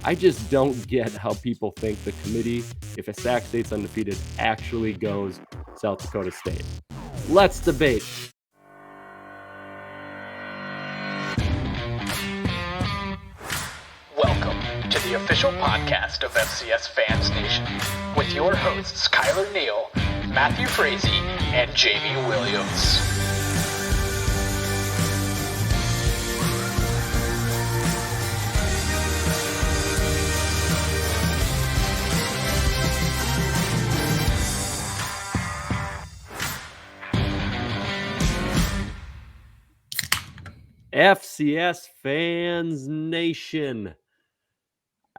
I just don't get how people think the committee, if a Sac State's undefeated, actually goes South Dakota State. Let's debate. Welcome to the official podcast of FCS Fans Nation with your hosts Kyler Neal, Matthew Frazee, and Jamie Williams. FCS Fans Nation.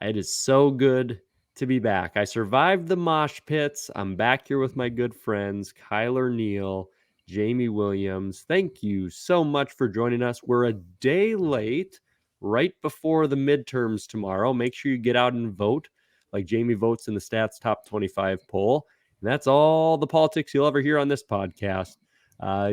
It is so good to be back. I survived the mosh pits. I'm back here with my good friends, Kyler Neal, Jamie Williams. Thank you so much for joining us. We're a day late, right before the midterms tomorrow. Make sure you get out and vote, like Jamie votes in the Stats Top 25 poll. And that's all the politics you'll ever hear on this podcast.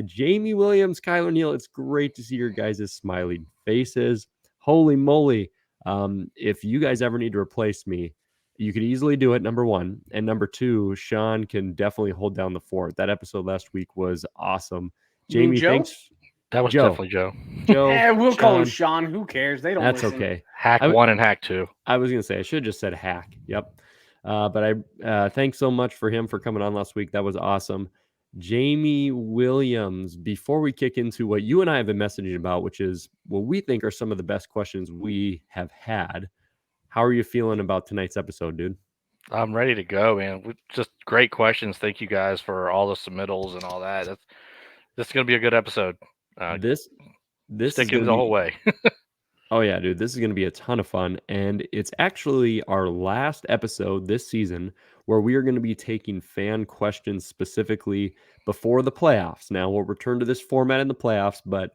Jamie Williams, Kyler Neal, it's great to see your guys' smiling faces. Holy moly. If you guys ever need to replace me, you could easily do it, number one. And number two, Sean can definitely hold down the fort. That episode last week was awesome. Jamie, thanks. That was definitely Joe. We'll call him Sean. Who cares? They don't That's listen. Okay. Hack 1 and Hack 2. I was going to say, I should have just said hack. Yep. But I thanks so much for him for coming on last week. That was awesome. Jamie Williams, before we kick into what you and I have been messaging about, which is what we think are some of the best questions we have had, how are you feeling about tonight's episode, dude? I'm ready to go, man. Just great questions. Thank you guys for all the submittals and all that. This is going to be a good episode. This stick it the whole way. Oh, yeah, dude. This is going to be a ton of fun. And it's actually our last episode this season where we are going to be taking fan questions specifically before the playoffs. Now, we'll return to this format in the playoffs, but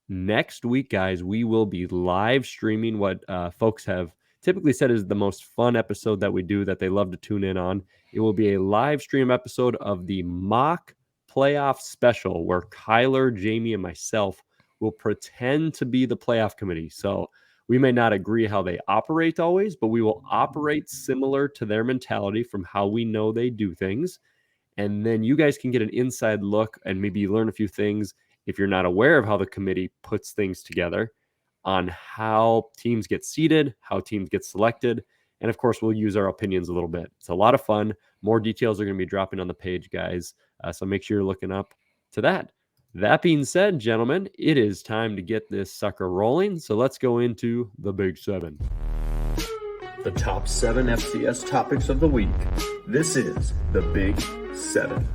next week, guys, we will be live streaming what folks have typically said is the most fun episode that we do that they love to tune in on. It will be a live stream episode of the mock playoff special where Kyler, Jamie, and myself will pretend to be the playoff committee. So we may not agree how they operate always, but we will operate similar to their mentality from how we know they do things. And then you guys can get an inside look and maybe learn a few things if you're not aware of how the committee puts things together on how teams get seated, how teams get selected. And of course, we'll use our opinions a little bit. It's a lot of fun. More details are going to be dropping on the page, guys. So make sure you're looking up to that. That being said, gentlemen, it is time to get this sucker rolling. So let's go into the Big Seven. The top 7 FCS topics of the week. This is the Big 7.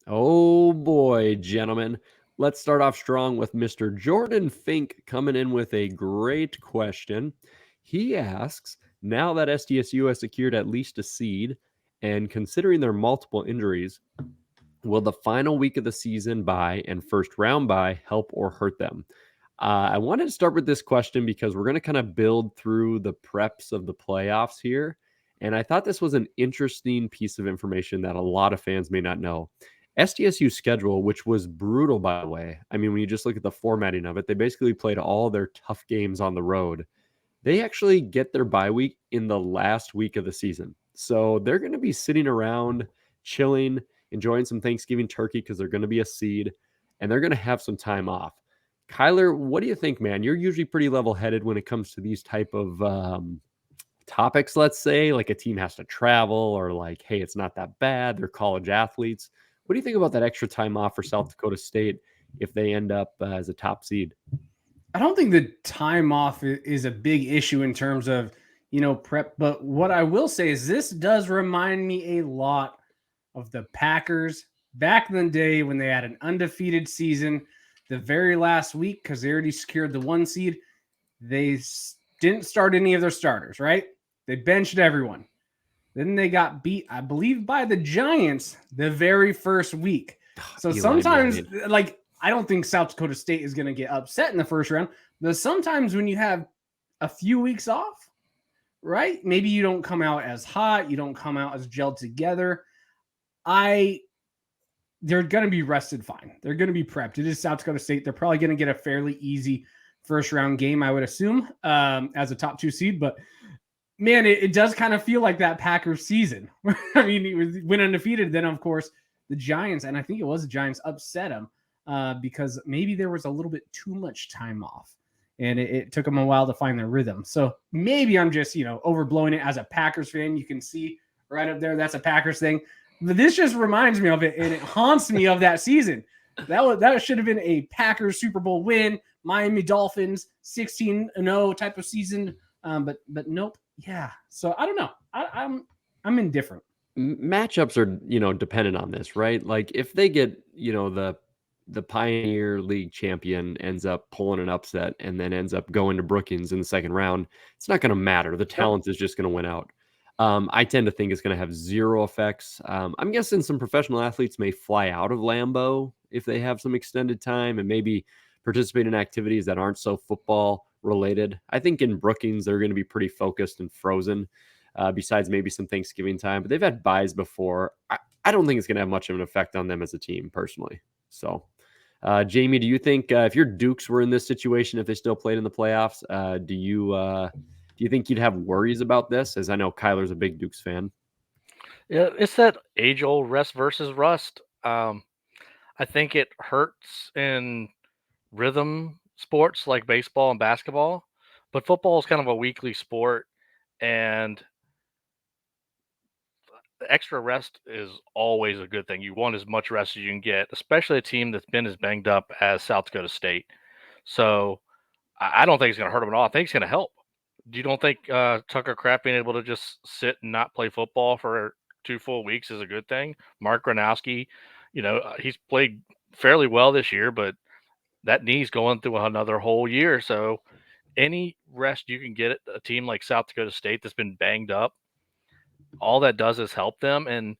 Oh boy, gentlemen. Let's start off strong with Mr. Jordan Fink coming in with a great question. He asks, now that SDSU has secured at least a seed, and considering their multiple injuries, will the final week of the season bye and first round bye help or hurt them? I wanted to start with this question because we're going to kind of build through the preps of the playoffs here. And I thought this was an interesting piece of information that a lot of fans may not know. SDSU's schedule, which was brutal, by the way. I mean, when you just look at the formatting of it, they basically played all their tough games on the road. They actually get their bye week in the last week of the season. So they're going to be sitting around, chilling, enjoying some Thanksgiving turkey because they're going to be a seed, and they're going to have some time off. Kyler, what do you think, man? You're usually pretty level-headed when it comes to these type of topics, let's say, like a team has to travel or like, hey, it's not that bad. They're college athletes. What do you think about that extra time off for South Dakota State if they end up as a top seed? I don't think the time off is a big issue in terms of, prep. But what I will say is this does remind me a lot of the Packers back in the day when they had an undefeated season the very last week because they already secured the 1 seed. They didn't start any of their starters, right? They benched everyone. Then they got beat, I believe, by the Giants the very first week. So sometimes, I don't think South Dakota State is going to get upset in the first round. But sometimes when you have a few weeks off, right? Maybe you don't come out as hot. You don't come out as gelled together. They're going to be rested fine. They're going to be prepped. It is South Dakota State. They're probably going to get a fairly easy first round game, I would assume, as a top 2 seed. But man, it does kind of feel like that Packers season. I mean, he went undefeated. Then, of course, the Giants, and I think it was the Giants, upset him because maybe there was a little bit too much time off. And it took them a while to find their rhythm. So maybe I'm just, overblowing it as a Packers fan. You can see right up there, that's a Packers thing. But this just reminds me of it, and it haunts me of that season. That should have been a Packers Super Bowl win, Miami Dolphins 16-0 type of season. But nope. Yeah. So I don't know. I'm indifferent. Matchups are, dependent on this, right? Like if they get, the Pioneer League champion ends up pulling an upset and then ends up going to Brookings in the second round, it's not going to matter. The talent is just going to win out. I tend to think it's going to have zero effects. I'm guessing some professional athletes may fly out of Lambeau if they have some extended time and maybe participate in activities that aren't so football related. I think in Brookings, they're going to be pretty focused and frozen, besides maybe some Thanksgiving time. But they've had buys before. I don't think it's going to have much of an effect on them as a team personally. So, Jamie, do you think if your Dukes were in this situation, if they still played in the playoffs, do you think you'd have worries about this? As I know Kyler's a big Dukes fan. Yeah, it's that age-old rest versus rust. I think it hurts in rhythm sports like baseball and basketball, but football is kind of a weekly sport, and extra rest is always a good thing. You want as much rest as you can get, especially a team that's been as banged up as South Dakota State. So I don't think it's going to hurt them at all. I think it's going to help. You don't think Tucker Kraft being able to just sit and not play football for 2 full weeks is a good thing? Mark Gronowski, he's played fairly well this year, but that knee's going through another whole year. So any rest you can get at a team like South Dakota State that's been banged up, all that does is help them. And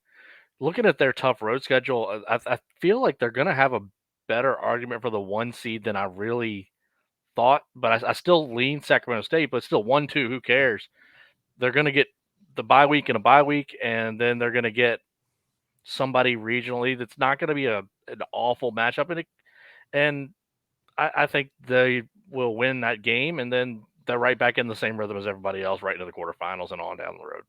looking at their tough road schedule, I feel like they're going to have a better argument for the 1 seed than I really thought. But I still lean Sacramento State, but still 1-2, who cares? They're going to get the bye week and a bye week, and then they're going to get somebody regionally that's not going to be an awful matchup. And I think they will win that game, and then they're right back in the same rhythm as everybody else, right into the quarterfinals and on down the road.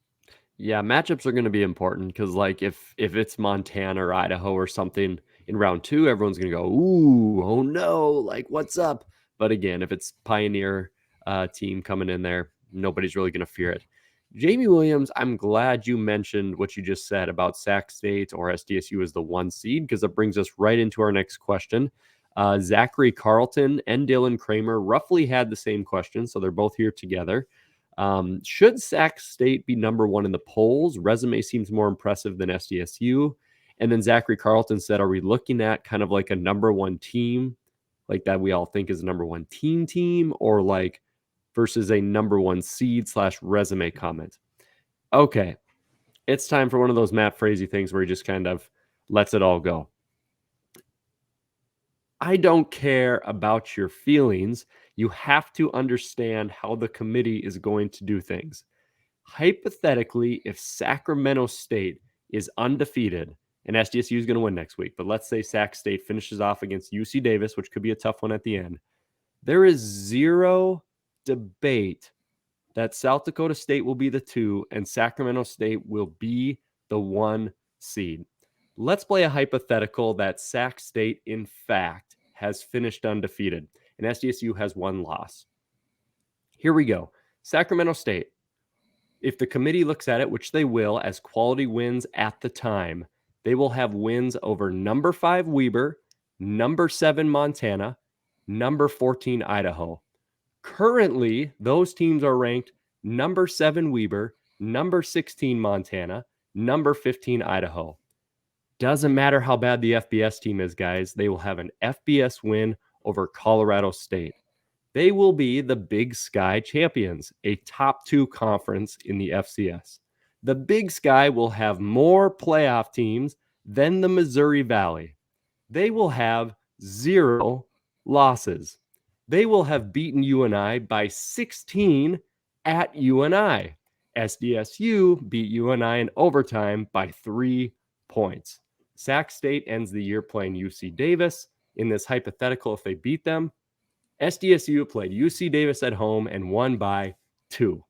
Yeah, matchups are going to be important because, like, if it's Montana or Idaho or something in round 2, everyone's going to go, ooh, oh no, like, what's up? But again, if it's Pioneer team coming in there, nobody's really going to fear it. Jamie Williams, I'm glad you mentioned what you just said about Sac State or SDSU as the 1 seed, because it brings us right into our next question. Zachary Carlton and Dylan Kramer roughly had the same question, so they're both here together. Should Sac State be number 1 in the polls? Resume seems more impressive than SDSU. And then Zachary Carlton said, are we looking at kind of like a number 1 team, like that we all think is a number 1 team, or like versus a number 1 seed / resume comment? Okay, it's time for one of those Matt Frazee things where he just kind of lets it all go. I don't care about your feelings. You have to understand how the committee is going to do things. Hypothetically, if Sacramento State is undefeated, and SDSU is going to win next week, but let's say Sac State finishes off against UC Davis, which could be a tough one at the end, there is zero debate that South Dakota State will be the 2 and Sacramento State will be the 1 seed. Let's play a hypothetical that Sac State, in fact, has finished undefeated and SDSU has 1 loss. Here we go. Sacramento State, if the committee looks at it, which they will, as quality wins at the time, they will have wins over number 5 Weber, number 7 Montana, number 14 Idaho. Currently, those teams are ranked number 7 Weber, number 16 Montana, number 15 Idaho. Doesn't matter how bad the FBS team is, guys. They will have an FBS win over Colorado State. They will be the Big Sky champions, a top 2 conference in the FCS. The Big Sky will have more playoff teams than the Missouri Valley. They will have 0 losses. They will have beaten UNI by 16 at UNI. SDSU beat UNI in overtime by 3 points. Sac State ends the year playing UC Davis. In this hypothetical, if they beat them, SDSU played UC Davis at home and won by 2.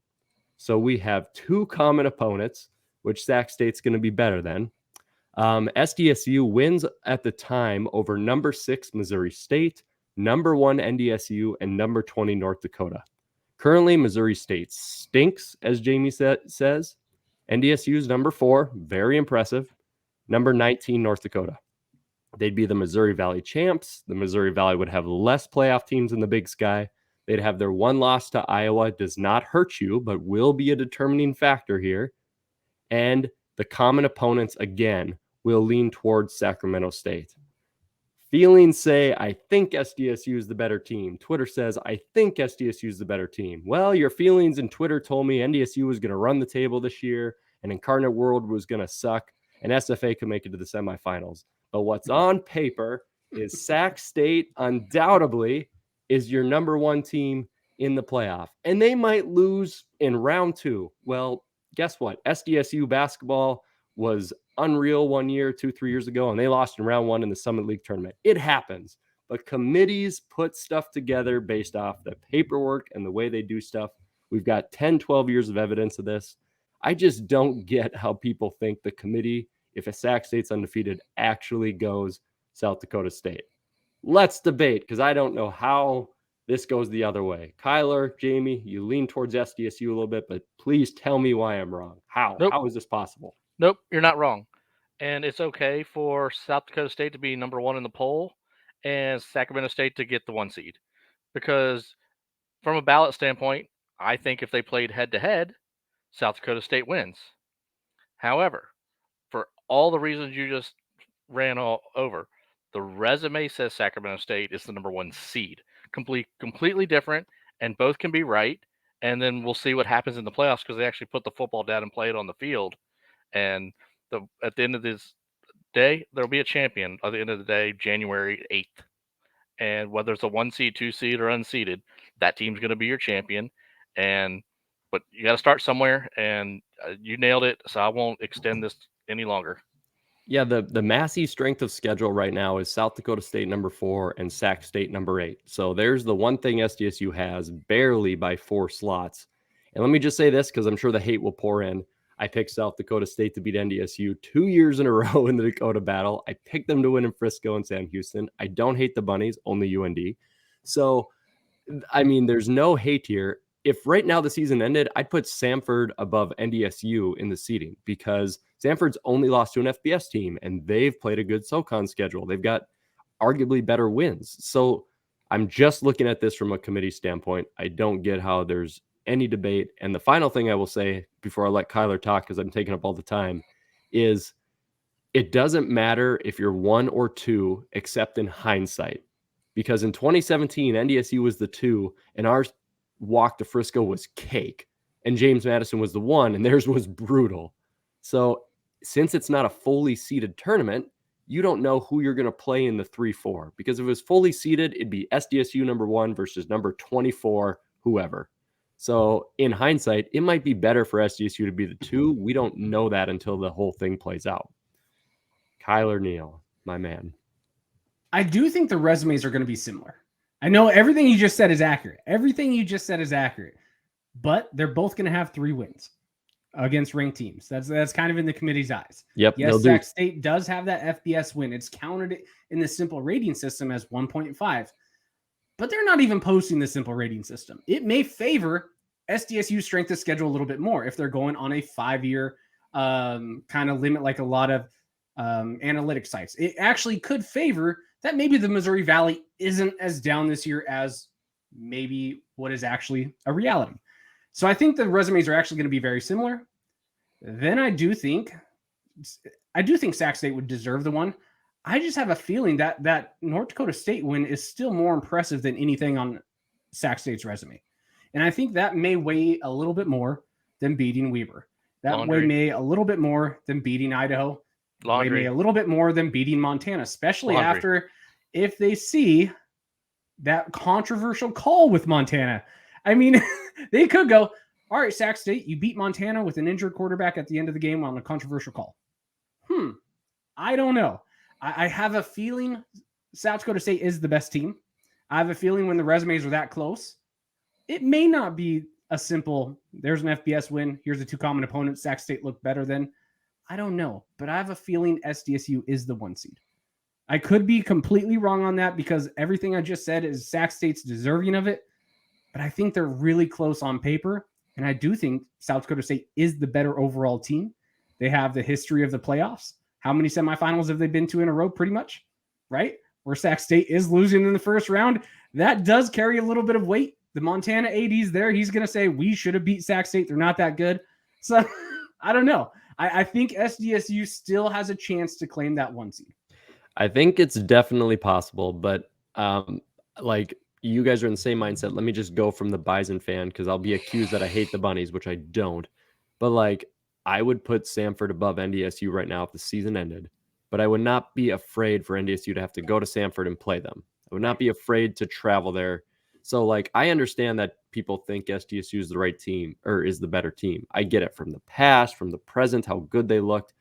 So we have 2 common opponents, which Sac State's going to be better than. SDSU wins at the time over number 6 Missouri State, number 1 NDSU, and number 20 North Dakota. Currently, Missouri State stinks, as Jamie says. NDSU is number 4, very impressive. Number 19 North Dakota. They'd be the Missouri Valley champs. The Missouri Valley would have less playoff teams in the Big Sky. They'd have their 1 loss to Iowa. Does not hurt you, but will be a determining factor here. And the common opponents, again, will lean towards Sacramento State. Feelings say, I think SDSU is the better team. Twitter says, I think SDSU is the better team. Well, your feelings and Twitter told me NDSU was going to run the table this year and Incarnate World was going to suck and SFA could make it to the semifinals. But what's on paper is Sac State undoubtedly is your number 1 team in the playoff. And they might lose in round 2. Well, guess what? SDSU basketball was unreal 1 year, 2-3 years ago, and they lost in round 1 in the Summit League tournament. It happens. But committees put stuff together based off the paperwork and the way they do stuff. We've got 10, 12 years of evidence of this. I just don't get how people think the committee, if a Sac State's undefeated, actually goes South Dakota State. Let's debate, because I don't know how this goes the other way. Kyler, Jamie, you lean towards SDSU a little bit, but please tell me why I'm wrong. How? Nope. How is this possible? Nope, you're not wrong. And it's okay for South Dakota State to be number 1 in the poll and Sacramento State to get the 1 seed. Because from a ballot standpoint, I think if they played head-to-head, South Dakota State wins. However, for all the reasons you just ran all over, the resume says Sacramento State is the number 1 seed. Completely different, and both can be right. And then we'll see what happens in the playoffs because they actually put the football down and play it on the field. And at the end of this day, there'll be a champion at the end of the day, January 8th. And whether it's a 1 seed, 2 seed, or unseeded, that team's going to be your champion. But you got to start somewhere, and you nailed it. So I won't extend this any longer. Yeah, the Massey strength of schedule right now is South Dakota State number 4 and Sac State number 8. So there's the one thing SDSU has barely by 4 slots. And let me just say this, because I'm sure the hate will pour in. I picked South Dakota State to beat NDSU 2 years in a row in the Dakota battle. I picked them to win in Frisco and Sam Houston. I don't hate the Bunnies, only UND. So, I mean, there's no hate here. If right now the season ended, I'd put Samford above NDSU in the seeding because Samford's only lost to an FBS team and they've played a good SoCon schedule. They've got arguably better wins. So I'm just looking at this from a committee standpoint. I don't get how there's any debate. And the final thing I will say before I let Kyler talk, because I'm taking up all the time, is it doesn't matter if you're 1 or 2, except in hindsight. Because in 2017, NDSU was the 2 and our walk to Frisco was cake. And James Madison was the 1 and theirs was brutal. So since it's not a fully seeded tournament, you don't know who you're going to play in the 3-4. Because if it was fully seeded, it'd be SDSU number 1 versus number 24, whoever. So in hindsight, it might be better for SDSU to be the 2. We don't know that until the whole thing plays out. Kyler Neal, my man. I do think the resumes are going to be similar. I know everything you just said is accurate. But they're both going to have 3 wins against ranked teams. That's kind of in the committee's eyes. Yep. Yes, Sac State does have that FBS win. It's counted in the simple rating system as 1.5. But they're not even posting the simple rating system. It may favor SDSU's strength of schedule a little bit more if they're going on a 5-year kind of limit like a lot of analytic sites. It actually could favor that maybe the Missouri Valley isn't as down this year as maybe what is actually a reality. So I think the resumes are actually going to be very similar. Then I do think Sac State would deserve the 1. I just have a feeling that North Dakota State win is still more impressive than anything on Sac State's resume. And I think that may weigh a little bit more than beating Weber. That may a little bit more than beating Idaho. May a little bit more than beating Montana, especially after if they see that controversial call with Montana. I mean, they could go, all right, Sac State, you beat Montana with an injured quarterback at the end of the game on a controversial call. I don't know. I have a feeling South Dakota State is the best team. I have a feeling when the resumes are that close, it may not be a simple, there's an FBS win, here's the two common opponents, Sac State looked better than. I don't know, but I have a feeling SDSU is the 1 seed. I could be completely wrong on that because everything I just said is Sac State's deserving of it, but I think they're really close on paper, and I do think South Dakota State is the better overall team. They have the history of the playoffs. How many semifinals have they been to in a row? Pretty much, right? Where Sac State is losing in the first round. That does carry a little bit of weight. The Montana AD's there. He's going to say, we should have beat Sac State. They're not that good. So I don't know. I think SDSU still has a chance to claim that 1 seed. I think it's definitely possible, but like you guys are in the same mindset. Let me just go from the Bison fan because I'll be accused that I hate the Bunnies, which I don't. But like I would put Samford above NDSU right now if the season ended, but I would not be afraid for NDSU to have to go to Samford and play them. I would not be afraid to travel there. So like I understand that people think SDSU is the right team or is the better team. I get it from the past, from the present, how good they looked.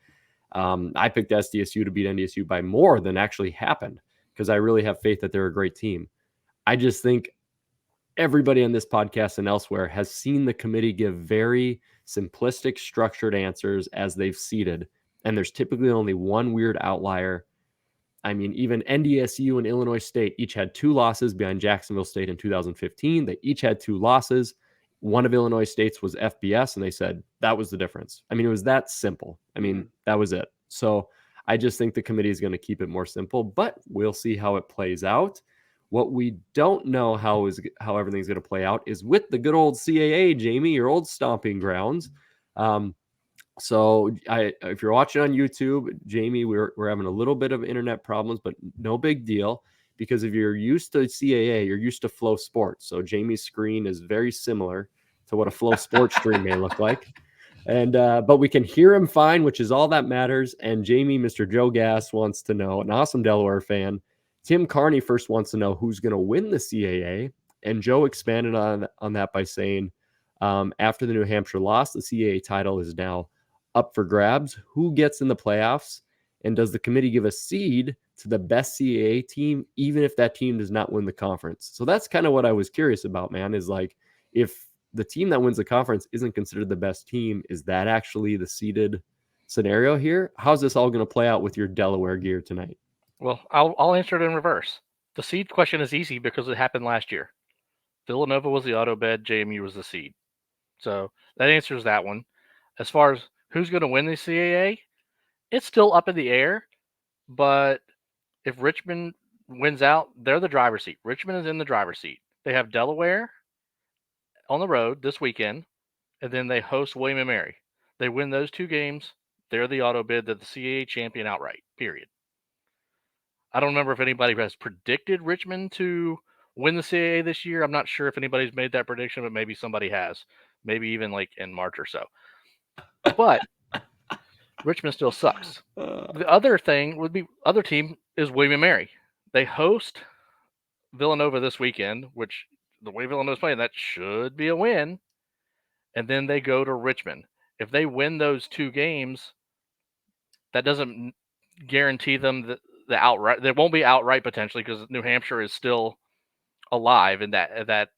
I picked SDSU to beat NDSU by more than actually happened because I really have faith that they're a great team. I just think everybody on this podcast and elsewhere has seen the committee give very simplistic, structured answers as they've seeded. And there's typically only one weird outlier. I mean, even NDSU and Illinois State each had 2 losses behind Jacksonville State in 2015. They each had 2 losses. One of Illinois State's was FBS, and they said that was the difference. I mean, it was that simple. I mean, that was it. So I just think the committee is going to keep it more simple, but we'll see how it plays out. What we don't know how everything's going to play out is with the good old CAA, Jamie, your old stomping grounds. So if you're watching on YouTube, Jamie, we're having a little bit of internet problems, but no big deal because if you're used to CAA, you're used to Flow Sports. So Jamie's screen is very similar to what a Flow Sports stream may look like. And but we can hear him fine, which is all that matters. And Jamie, Mr. Joe Gass, wants to know, an awesome Delaware fan. Tim Carney first wants to know who's going to win the CAA. And Joe expanded on that by saying, after the New Hampshire loss, the CAA title is now up for grabs. Who gets in the playoffs? And does the committee give a seed to the best CAA team, even if that team does not win the conference? So that's kind of what I was curious about, man, is like, if the team that wins the conference isn't considered the best team, is that actually the seeded scenario here? How's this all going to play out with your Delaware gear tonight? Well, I'll answer it in reverse. The seed question is easy because it happened last year. Villanova was the auto bid, JMU was the seed. So that answers that one. As far as who's going to win the CAA, it's still up in the air. But if Richmond wins out, they're the driver's seat. Richmond is in the driver's seat. They have Delaware on the road this weekend, and then they host William & Mary. They win those 2 games, they're the auto bid, they're the CAA champion outright, period. I don't remember if anybody has predicted Richmond to win the CAA this year. I'm not sure if anybody's made that prediction, but maybe somebody has. Maybe even like in March or so. But Richmond still sucks. The other team is William & Mary. They host Villanova this weekend, which the way Villanova's playing, that should be a win. And then they go to Richmond. If they win those 2 games, that doesn't guarantee them the outright. There won't be outright potentially because New Hampshire is still alive in that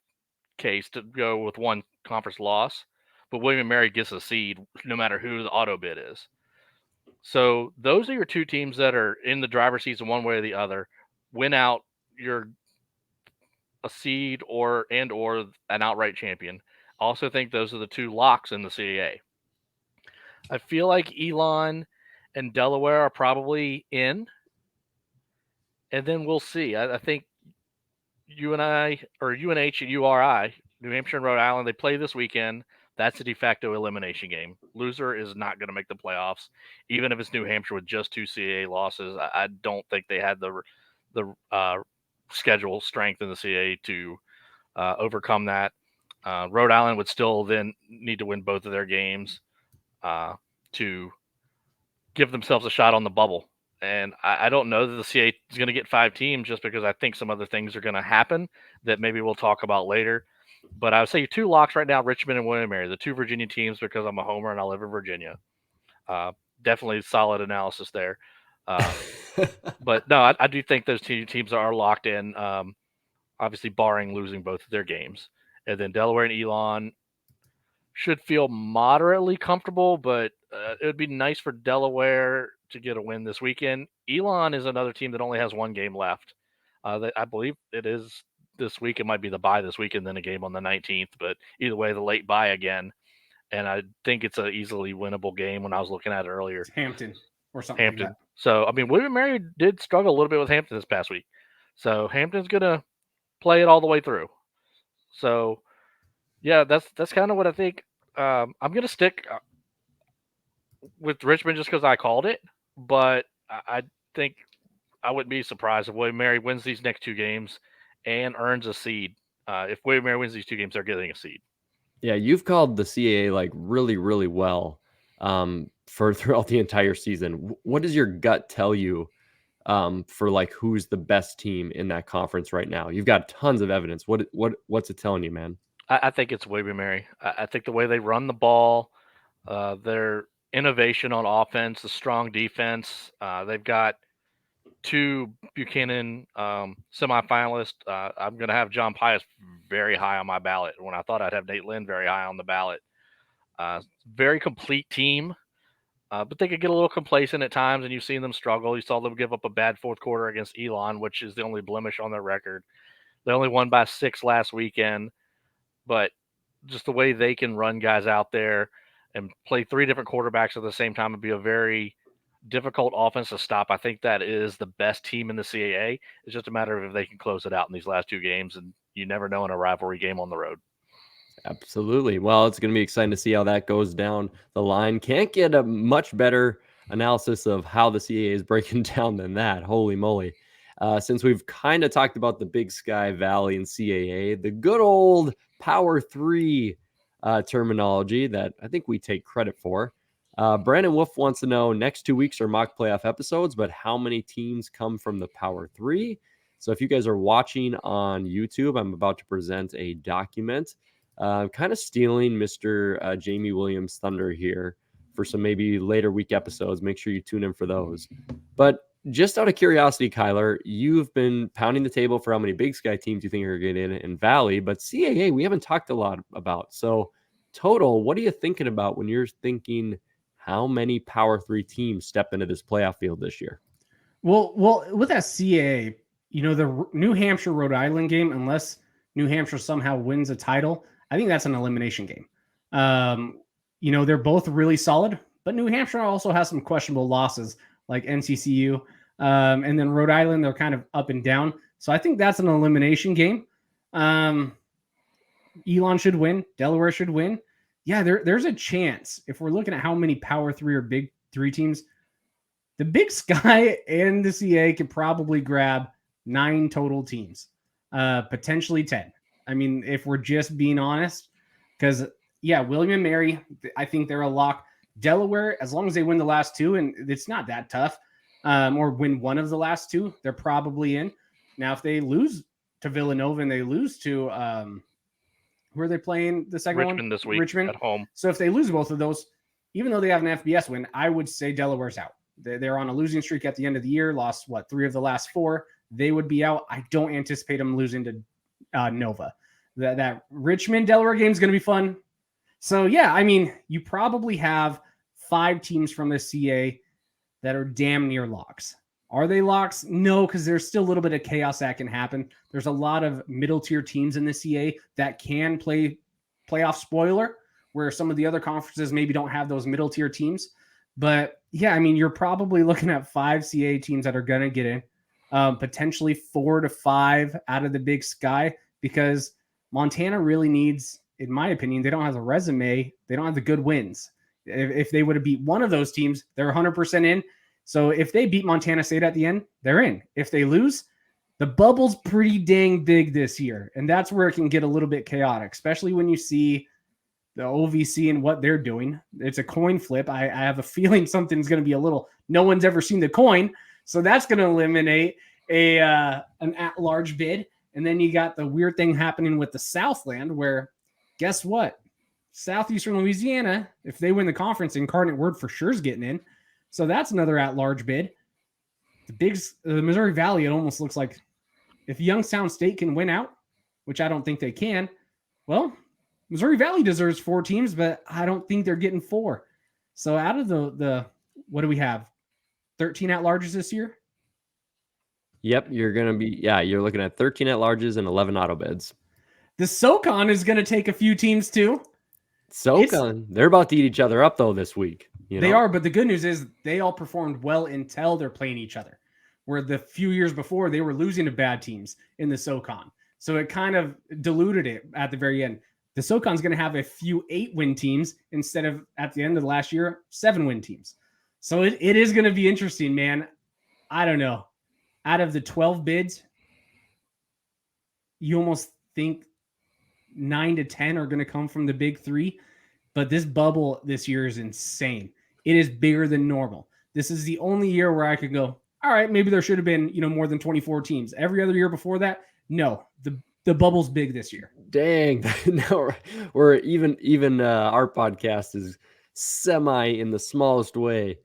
case to go with 1 conference loss. But William & Mary gets a seed no matter who the auto bid is. So those are your 2 teams that are in the driver's seats in one way or the other. Win out, you're a seed or an outright champion. I also think those are the 2 locks in the CAA. I feel like Elon and Delaware are probably in, and then we'll see. I think UNH and URI, New Hampshire and Rhode Island, they play this weekend. That's a de facto elimination game. Loser is not going to make the playoffs, even if it's New Hampshire with just 2 CAA losses. I don't think they had the schedule strength in the CAA to overcome that. Rhode Island would still then need to win both of their games to give themselves a shot on the bubble. And I don't know that the CAA is going to get 5 teams just because I think some other things are going to happen that maybe we'll talk about later. But I would say your 2 locks right now, Richmond and William & Mary, the 2 Virginia teams, because I'm a homer and I live in Virginia. Definitely solid analysis there. But no, I do think those 2 teams are locked in. obviously barring losing both of their games. And then Delaware and Elon should feel moderately comfortable, but it would be nice for Delaware to get a win this weekend. Elon is another team that only has one game left. I believe it is this week. It might be the bye this weekend, then a game on the 19th. But either way, the late bye again. And I think it's an easily winnable game when I was looking at it earlier. It's Hampton or something Hampton. like that. So, I mean, William & Mary did struggle a little bit with Hampton this past week. So Hampton's going to play it all the way through. So, yeah, that's kind of what I think. I'm going to stick with Richmond just because I called it. But I think I wouldn't be surprised if William & Mary wins these next two games and earns a seed. If William & Mary wins these two games, they're getting a seed. Yeah, you've called the CAA like really, really well for throughout the entire season. What does your gut tell you for like who's the best team in that conference right now? You've got tons of evidence. What's it telling you, man? I think it's William & Mary. I think the way they run the ball, their innovation on offense, the strong defense. They've got two Buchanan semifinalists. I'm going to have John Pius very high on my ballot when I thought I'd have Nate Lynn very high on the ballot. Very complete team, but they could get a little complacent at times, and you've seen them struggle. You saw them give up a bad fourth quarter against Elon, which is the only blemish on their record. They only won by 6 last weekend, but just the way they can run guys out there and play 3 different quarterbacks at the same time would be a very difficult offense to stop. I think that is the best team in the CAA. It's just a matter of if they can close it out in these last 2 games, and you never know in a rivalry game on the road. Absolutely. Well, it's going to be exciting to see how that goes down the line. Can't get a much better analysis of how the CAA is breaking down than that. Holy moly. Since we've kind of talked about the Big Sky Valley and CAA, the good old Power 3 terminology that I think we take credit for. Brandon Wolf wants to know, next 2 weeks are mock playoff episodes, but how many teams come from the Power 3? So if you guys are watching on YouTube, I'm about to present a document kind of stealing Mr. Jamie Williams' thunder here for some maybe later week episodes. Make sure you tune in for those. But just out of curiosity, Kyler, you've been pounding the table for how many Big Sky teams you think are going to get in Valley, but CAA we haven't talked a lot about. So total, what are you thinking about when you're thinking how many Power 3 teams step into this playoff field this year? Well, with that CAA, the New Hampshire Rhode Island game, unless New Hampshire somehow wins a title, I think that's an elimination game. They're both really solid, but New Hampshire also has some questionable losses like NCCU. And then Rhode Island, they're kind of up and down. So I think that's an elimination game. Elon should win. Delaware should win. Yeah, there's a chance if we're looking at how many Power 3 or Big 3 teams, the Big Sky and the CA could probably grab 9 total teams, potentially 10. I mean, if we're just being honest, because, William & Mary, I think they're a lock. Delaware, as long as they win the last 2, and it's not that tough, or win one of the last 2, they're probably in. Now, if they lose to Villanova and they lose to who are they playing the second Richmond one? This week Richmond at home. So if they lose both of those, even though they have an FBS win, I would say Delaware's out. They're on a losing streak at the end of the year, lost 3 of the last 4. They would be out. I don't anticipate them losing to Nova. That Richmond Delaware game is going to be fun. So you probably have 5 teams from the CA that are damn near locks. Are they locks? No, because there's still a little bit of chaos that can happen. There's a lot of middle tier teams in the CA that can play playoff spoiler, where some of the other conferences maybe don't have those middle tier teams. But you're probably looking at 5 CA teams that are going to get in, potentially 4 to 5 out of the Big Sky, because Montana really needs, in my opinion, they don't have the resume. They don't have the good wins. If they would have beat one of those teams, they're 100% in. So if they beat Montana State at the end, they're in. If they lose, the bubble's pretty dang big this year. And that's where it can get a little bit chaotic, especially when you see the OVC and what they're doing. It's a coin flip. I have a feeling something's going to be no one's ever seen the coin. So that's going to eliminate an at-large bid. And then you got the weird thing happening with the Southland where, guess what? Southeastern Louisiana, if they win the conference, Incarnate Word for sure is getting in. So that's another at-large bid. The Missouri Valley, it almost looks like If Youngstown State can win out, which I don't think they can, well, Missouri Valley deserves 4 teams, but I don't think they're getting 4. So out of the what do we have? 13 at-larges this year? Yep, you're looking at 13 at-larges and 11 auto bids. The SoCon is going to take a few teams too. SoCon, they're about to eat each other up though this week. They are, but the good news is they all performed well until they're playing each other. Where the few years before they were losing to bad teams in the SoCon. So it kind of diluted it at the very end. The SoCon's going to have a few 8-win teams instead of at the end of the last year, 7-win teams. So it is going to be interesting, man. I don't know. Out of the 12 bids, you almost think 9 to 10 are going to come from the big 3. But this bubble this year is insane. It is bigger than normal. This is the only year where I could go, all right, maybe there should have been, more than 24 teams. Every other year before that, no. The bubble's big this year. Dang. No, we're even our podcast is semi in the smallest way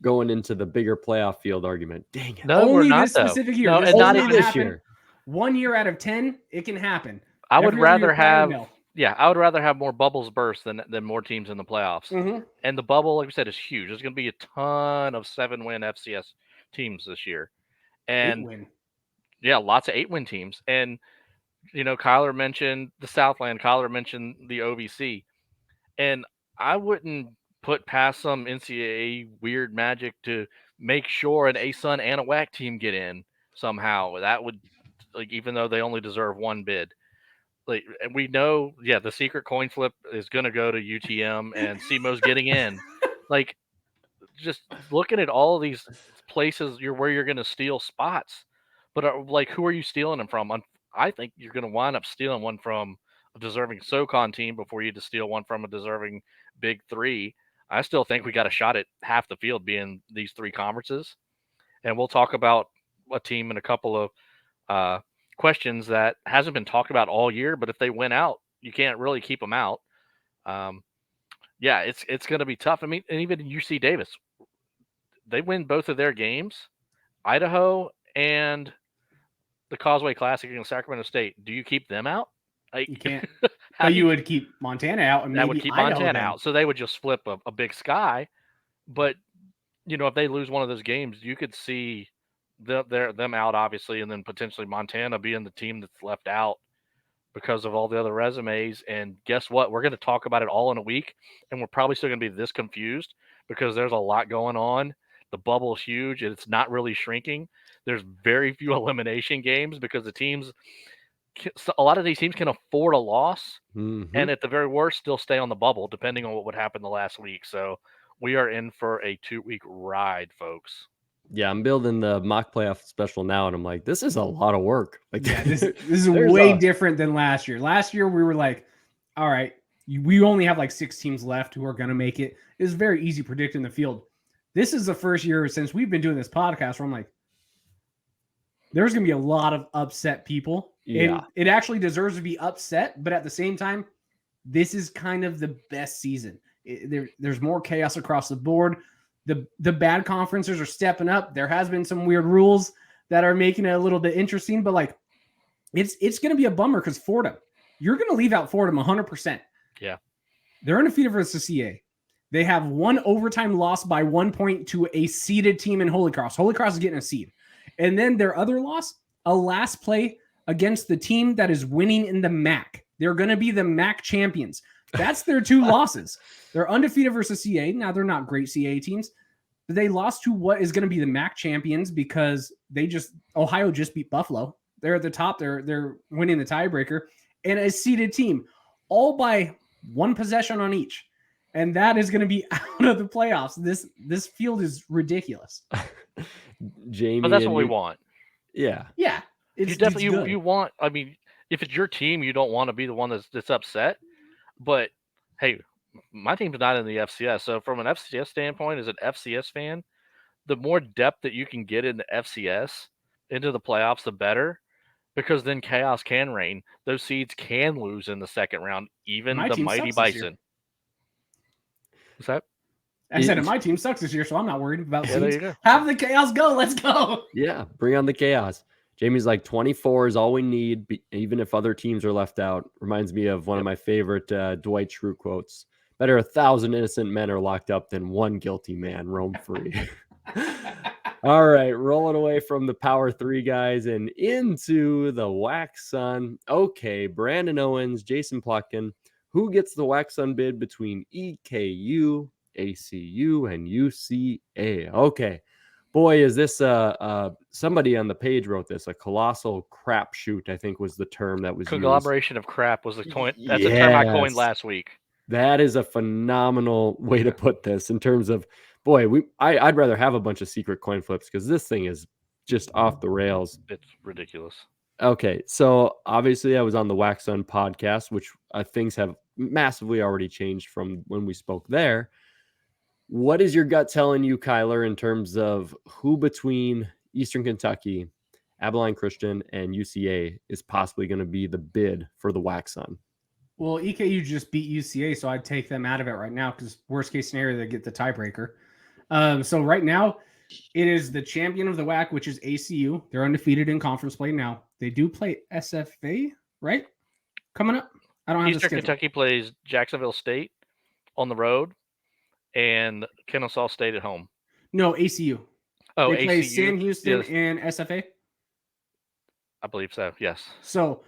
going into the bigger playoff field argument. Dang it. No, only we're not this specific year. No, This and not only even this year. 1 year out of 10, it can happen. I would Every other rather year, have no. I would rather have more bubbles burst than more teams in the playoffs. Mm-hmm. And the bubble, like we said, is huge. There's going to be a ton of 7-win FCS teams this year. And 8-win. yeah, lots of 8-win teams. And, Kyler mentioned the Southland. Kyler mentioned the OVC. And I wouldn't put past some NCAA weird magic to make sure an ASUN and a WAC team get in somehow. That would, even though they only deserve 1 bid. We know, the secret coin flip is going to go to UTM and SEMO's getting in. Just looking at all of these places where you're going to steal spots. But who are you stealing them from? I think you're going to wind up stealing one from a deserving SoCon team before you steal one from a deserving Big 3. I still think we got a shot at half the field being these 3 conferences. And we'll talk about a team in a couple of questions that hasn't been talked about all year, but if they win out, you can't really keep them out. It's going to be tough. I mean, and even UC Davis, they win both of their games, Idaho and the Causeway Classic against Sacramento State. Do you keep them out? You can't. You would keep Montana out, and that maybe would keep Idaho Montana then. out. So they would just flip a Big Sky. But if they lose one of those games, you could see them out, obviously, and then potentially Montana being the team that's left out because of all the other resumes. And guess what? We're going to talk about it all in a week, and we're probably still going to be this confused because there's a lot going on. The bubble is huge, and it's not really shrinking. There's very few elimination games because a lot of these teams can afford a loss, and at the very worst, still stay on the bubble, depending on what would happen the last week. So we are in for a 2-week ride, folks. Yeah, I'm building the mock playoff special now, and I'm like, this is a lot of work. This is way different than last year. Last year, we were like, all right, we only have 6 teams left who are going to make it. It's very easy predicting the field. This is the first year since we've been doing this podcast where I'm like, there's going to be a lot of upset people. Yeah. And it actually deserves to be upset, but at the same time, this is kind of the best season. There's more chaos across the board. The bad conferences are stepping up. There has been some weird rules that are making it a little bit interesting, but it's going to be a bummer because Fordham, you're going to leave out Fordham 100%. Yeah. They're undefeated versus the CAA. They have 1 overtime loss by 1 point to a seeded team in Holy Cross. Holy Cross is getting a seed. And then their other loss, a last play against the team that is winning in the MAC. They're going to be the MAC champions. That's their 2 losses. They're undefeated versus CAA. Now, they're not great CAA teams, but they lost to what is going to be the MAC champions because Ohio just beat Buffalo. They're at the top. They're winning the tiebreaker. And a seeded team, all by 1 possession on each. And that is going to be out of the playoffs. This field is ridiculous. Jamie, but that's what we want. Yeah. Yeah. You definitely you want. I mean, if it's your team, you don't want to be the one that's upset. But hey, my team's not in the FCS, so from an FCS standpoint, as an FCS fan, the more depth that you can get in the FCS into the playoffs, the better, because then chaos can reign. Those seeds can lose in the second round, even the mighty Bison. What's that? I said my team sucks this year, so I'm not worried about seeds. There you go. Have the chaos go. Let's go. Yeah, bring on the chaos. Jamie's like 24 is all we need, even if other teams are left out. Reminds me of one of my favorite Dwight Schrute quotes. Better 1,000 innocent men are locked up than one guilty man roam free. All right, rolling away from the Power 3 guys and into the WACSUN. Okay, Brandon Owens, Jason Plotkin. Who gets the WACSUN bid between EKU, ACU, and UCA? Okay. Boy, is this somebody on the page wrote this, a colossal crapshoot, I think was the term that was Conglomeration used. of crap was the coin. That's a term I coined last week. That is a phenomenal way to put this in terms of, boy, I'd rather have a bunch of secret coin flips because this thing is just off the rails. It's ridiculous. Okay, so obviously I was on the WACSUN podcast, which things have massively already changed from when we spoke there. What is your gut telling you, Kyler, in terms of who between Eastern Kentucky, Abilene Christian, and UCA is possibly going to be the bid for the WACSUN? Well, EKU just beat UCA, so I'd take them out of it right now because worst case scenario, they get the tiebreaker. So right now, it is the champion of the WAC, which is ACU. They're undefeated in conference play now. They do play SFA, right? Coming up. I don't have Eastern Kentucky plays Jacksonville State on the road and Kennesaw State at home. No, ACU. Oh, they play Sam Houston and SFA. I believe so. Yes. So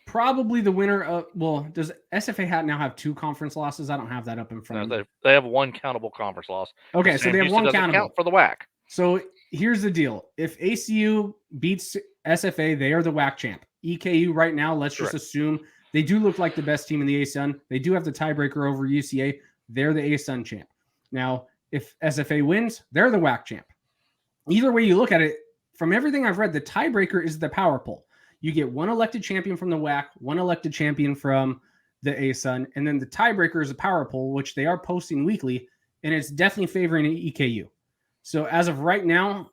probably the winner of, well, does SFA now have 2 conference losses? I don't have that up in front of me. They have 1 countable conference loss. Okay, so they have 1 countable. Count for the WAC. So here's the deal. If ACU beats SFA, they are the WAC champ. EKU right now, let's just assume they do look like the best team in the ASUN. They do have the tiebreaker over UCA. They're the ASUN champ. Now, if SFA wins, they're the WAC champ. Either way you look at it, from everything I've read, the tiebreaker is the power poll. You get 1 elected champion from the WAC, 1 elected champion from the ASUN, and then the tiebreaker is a power poll, which they are posting weekly, and it's definitely favoring EKU. So as of right now,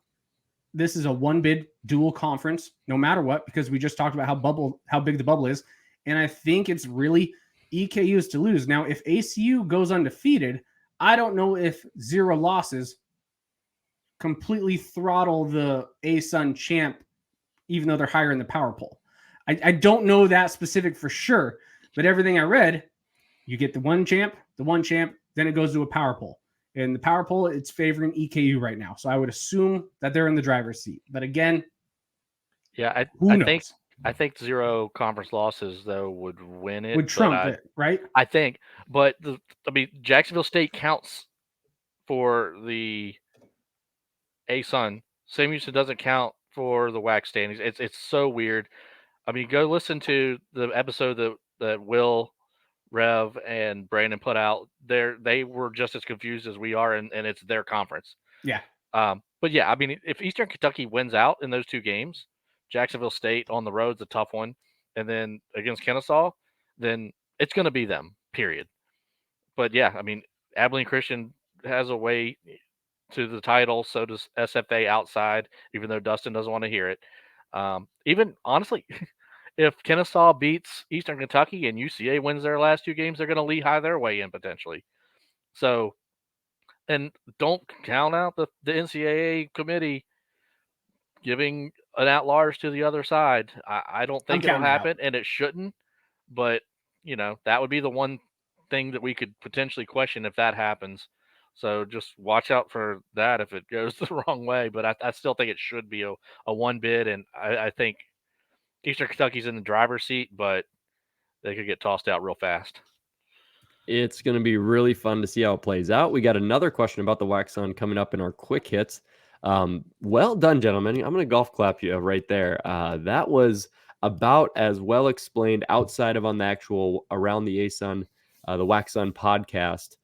this is a 1-bid dual conference, no matter what, because we just talked about how big the bubble is, and I think it's really EKU's to lose. Now, if ACU goes undefeated, I don't know if 0 losses completely throttle the ASUN champ, even though they're higher in the power poll. I don't know that specific for sure, but everything I read, you get the one champ, then it goes to a power poll. And the power poll, it's favoring EKU right now. So I would assume that they're in the driver's seat. But again, yeah, I think 0 conference losses though would win it. Would trump it, right? I think, but Jacksonville State counts for the ASUN. Sam Houston doesn't count for the WAC standings. It's so weird. I mean, go listen to the episode that Will, Rev, and Brandon put out. They were just as confused as we are, and it's their conference. Yeah. But yeah, I mean, if Eastern Kentucky wins out in those 2 games, Jacksonville State on the road's a tough one, and then against Kennesaw, then it's going to be them, period. But yeah, I mean, Abilene Christian has a way to the title, so does SFA outside, even though Dustin doesn't want to hear it. Even honestly, if Kennesaw beats Eastern Kentucky and UCA wins their last 2 games, they're going to Lehigh their way in potentially. So, and don't count out the NCAA committee giving an at-large to the other side. I don't think it'll happen, and it shouldn't. But, that would be the one thing that we could potentially question if that happens. So just watch out for that if it goes the wrong way. But I still think it should be a 1-bid, and I think Eastern Kentucky's in the driver's seat, but they could get tossed out real fast. It's going to be really fun to see how it plays out. We got another question about the WACSUN coming up in our quick hits. Well done, gentlemen. I'm going to golf clap you right there. That was about as well explained outside of on the actual Around the ASUN, the WACSUN podcast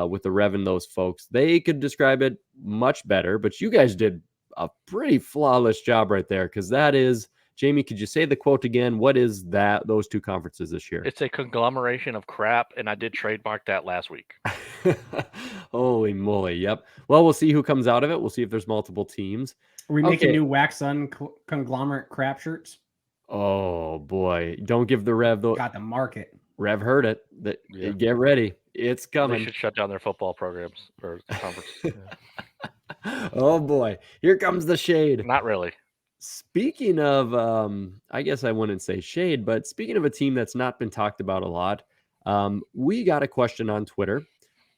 with the Rev and those folks. They could describe it much better, but you guys did a pretty flawless job right there because that is, Jamie, could you say the quote again? What is that? Those 2 conferences this year? It's a conglomeration of crap, and I did trademark that last week. Holy moly. Yep. Well, we'll see who comes out of it. We'll see if there's multiple teams. Are we making new WACSUN conglomerate crap shirts? Oh, boy. Don't give the Rev the... Got the market. Rev heard it. Get ready. It's coming. They should shut down their football programs or conference. Oh, boy. Here comes the shade. Not really. Speaking of, I guess I wouldn't say shade, but speaking of a team that's not been talked about a lot, we got a question on Twitter.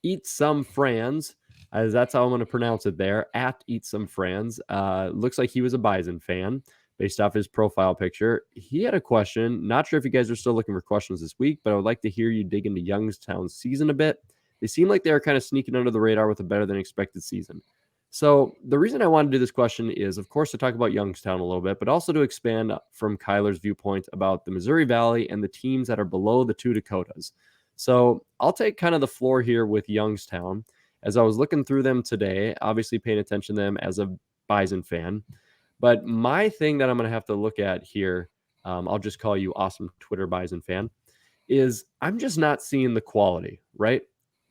Eat Some Franz, as that's how I'm going to pronounce it there, at Eat Some Franz. Looks like he was a Bison fan based off his profile picture. He had a question. Not sure if you guys are still looking for questions this week, but I would like to hear you dig into Youngstown's season a bit. They seem like they are kind of sneaking under the radar with a better than expected season. So the reason I wanted to do this question is, of course, to talk about Youngstown a little bit, but also to expand from Kyler's viewpoint about the Missouri Valley and the teams that are below the two Dakotas. So I'll take kind of the floor here with Youngstown. As I was looking through them today, obviously paying attention to them as a Bison fan. But my thing that I'm going to have to look at here, I'll just call you awesome Twitter Bison fan, is I'm just not seeing the quality, right?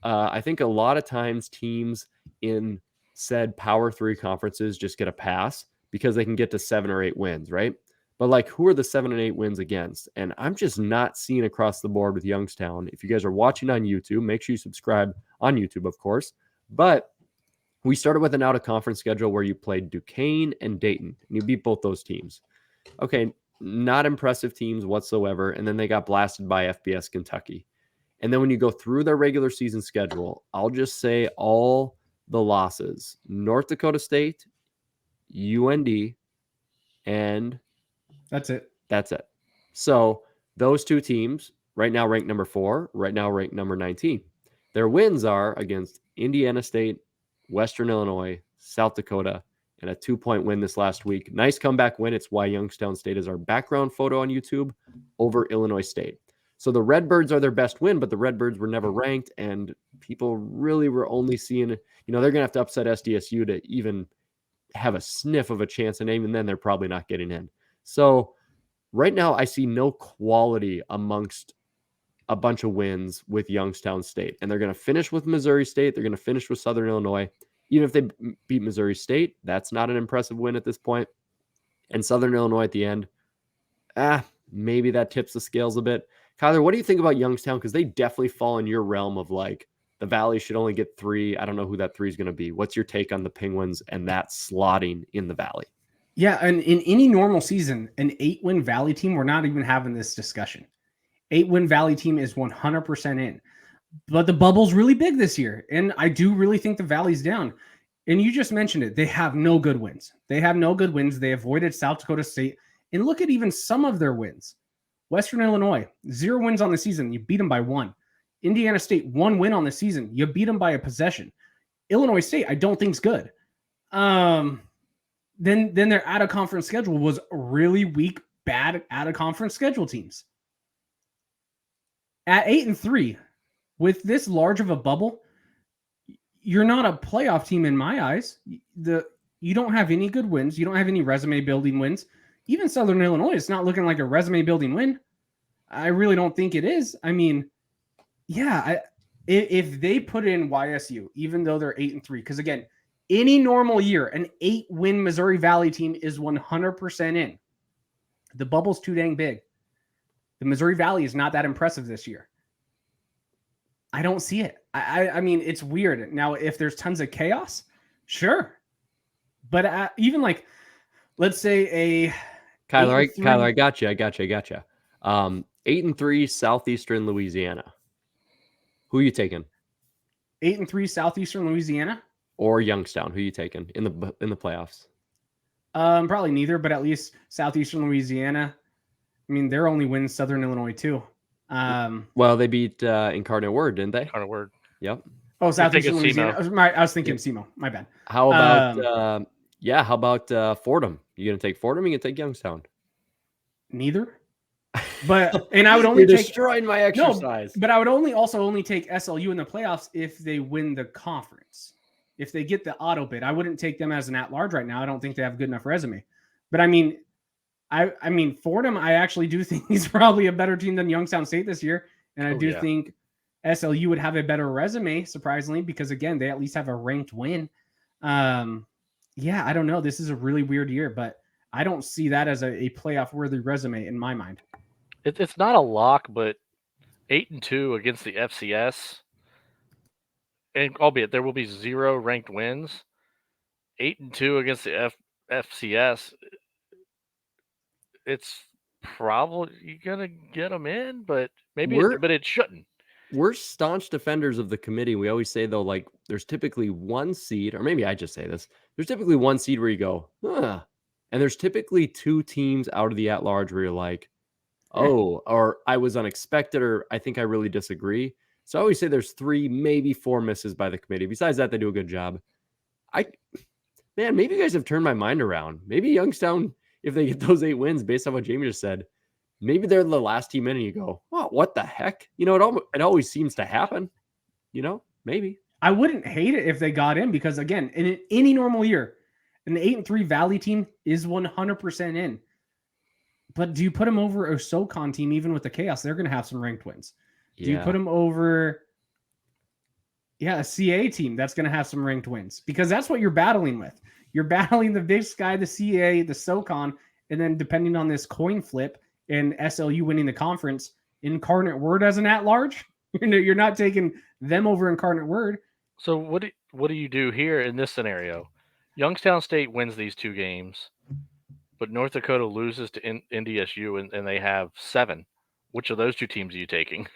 I think a lot of times teams in said Power 3 conferences just get a pass because they can get to 7 or 8 wins, right? But like, who are the 7 and 8 wins against? And I'm just not seeing across the board with Youngstown. If you guys are watching on YouTube, make sure you subscribe on YouTube, of course. But we started with an out-of-conference schedule where you played Duquesne and Dayton, and you beat both those teams. Okay, not impressive teams whatsoever. And then they got blasted by FBS Kentucky. And then when you go through their regular season schedule, I'll just say all the losses: North Dakota State, UND, and That's it. That's it. So those two teams right now ranked number 4, right now ranked number 19. Their wins are against Indiana State, Western Illinois, South Dakota, and a 2-point win this last week. Nice comeback win. It's why Youngstown State is our background photo on YouTube over Illinois State. So the Redbirds are their best win, but the Redbirds were never ranked, and people really were only seeing, they're going to have to upset SDSU to even have a sniff of a chance, and even then they're probably not getting in. So right now I see no quality amongst a bunch of wins with Youngstown State, and they're going to finish with Missouri State. They're going to finish with Southern Illinois. Even if they beat Missouri State, that's not an impressive win at this point. And Southern Illinois at the end, maybe that tips the scales a bit. Kyler, what do you think about Youngstown? Because they definitely fall in your realm of like, the Valley should only get 3. I don't know who that 3 is going to be. What's your take on the Penguins and that slotting in the Valley? Yeah, and in any normal season, an 8-win Valley team, we're not even having this discussion. 8-win Valley team is 100% in. But the bubble's really big this year, and I do really think the Valley's down. And you just mentioned it. They have no good wins. They avoided South Dakota State. And look at even some of their wins. Western Illinois, 0 wins on the season. You beat them by 1. Indiana State, 1 win on the season. You beat them by a possession. Illinois State, I don't think is good. Then their out-of-conference schedule was really weak, bad out-of-conference schedule teams. At 8-3, with this large of a bubble, you're not a playoff team in my eyes. You don't have any good wins. You don't have any resume-building wins. Even Southern Illinois, it's not looking like a resume-building win. I really don't think it is. I mean, yeah, if they put in YSU, even though they're 8-3, because again, any normal year, an 8-win Missouri Valley team is 100% in. The bubble's too dang big. The Missouri Valley is not that impressive this year. I don't see it. I mean, it's weird. Now, if there's tons of chaos, sure. But even like, let's say a Kyler, I got you. 8-3 Southeastern Louisiana. Who are you taking? 8-3 Southeastern Louisiana or Youngstown? Who are you taking in the playoffs? Probably neither, but at least Southeastern Louisiana. I mean, their only win Southern Illinois too. Well, they beat Incarnate Word, didn't they? Incarnate Word. Yep. Oh, Southeastern Louisiana. I was thinking SEMO. My bad. How about how about Fordham? You gonna take Fordham? You gonna take Youngstown? Neither. But I would only You're destroying my exercise. No, but I would only take SLU in the playoffs if they win the conference. If they get the auto bid, I wouldn't take them as an at-large right now. I don't think they have a good enough resume. But I mean, Fordham, I actually do think he's probably a better team than Youngstown State this year. And I do think SLU would have a better resume, surprisingly, because again, they at least have a ranked win. I don't know. This is a really weird year, but I don't see that as a playoff worthy resume in my mind. It's not a lock, but 8-2 against the FCS, and albeit there will be 0 ranked wins. 8-2 against the FCS it's probably gonna get them in, but but it shouldn't. We're staunch defenders of the committee. We always say, though, like, there's typically one seed, or maybe I just say this, there's typically one seed where you go, huh. And there's typically two teams out of the at-large where you're like, oh, or I was unexpected, or I think I really disagree. So I always say there's 3, maybe 4 misses by the committee. Besides that, they do a good job. Man, maybe you guys have turned my mind around. Maybe Youngstown, if they get those 8 wins based on what Jamie just said, maybe they're the last team in and you go, oh, what the heck? You know, it always seems to happen. You know, maybe. I wouldn't hate it if they got in because, again, in any normal year, an 8-3 Valley team is 100% in. But do you put them over a SoCon team, even with the chaos? They're going to have some ranked wins. Yeah. Do you put them over, a CAA team that's going to have some ranked wins? Because that's what you're battling with. You're battling the Big Sky, the CAA, the SoCon, and then depending on this coin flip and SLU winning the conference, Incarnate Word as an at-large, you're not taking them over Incarnate Word. So what do you do here in this scenario? Youngstown State wins these 2 games, but North Dakota loses to NDSU and they have 7. Which of those 2 teams are you taking?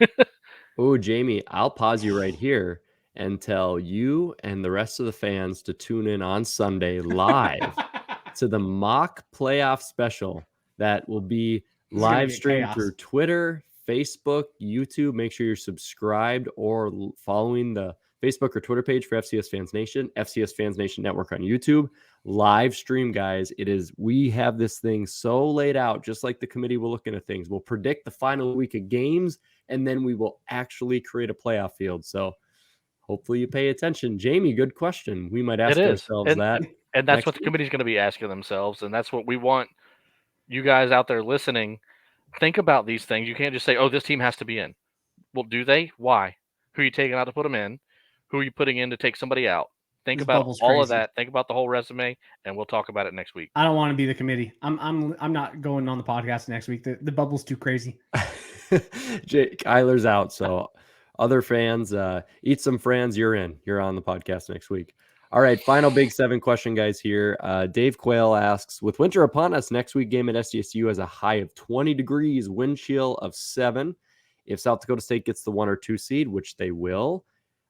Oh, Jamie, I'll pause you right here and tell you and the rest of the fans to tune in on Sunday live to the mock playoff special that will be live streamed through Twitter, Facebook, YouTube. Make sure you're subscribed or following the Facebook or Twitter page for FCS Fans Nation, FCS Fans Nation Network on YouTube. Live stream, guys. We have this thing so laid out, just like the committee will look into things. We'll predict the final week of games, and then we will actually create a playoff field. So hopefully you pay attention. Jamie, good question. We might ask ourselves that. And that's what the committee is going to be asking themselves, and that's what we want you guys out there listening. Think about these things. You can't just say, oh, this team has to be in. Well, do they? Why? Who are you taking out to put them in? Who are you putting in to take somebody out? Think about all of that. Think about the whole resume, and we'll talk about it next week. I don't want to be the committee. I'm not going on the podcast next week. The bubble's too crazy. Kyler's out, so other fans, eat some friends. You're in. You're on the podcast next week. All right, final Big 7 question, guys, here. Dave Quayle asks, with winter upon us, next week game at SDSU has a high of 20 degrees, wind chill of 7. If South Dakota State gets the 1 or 2 seed, which they will,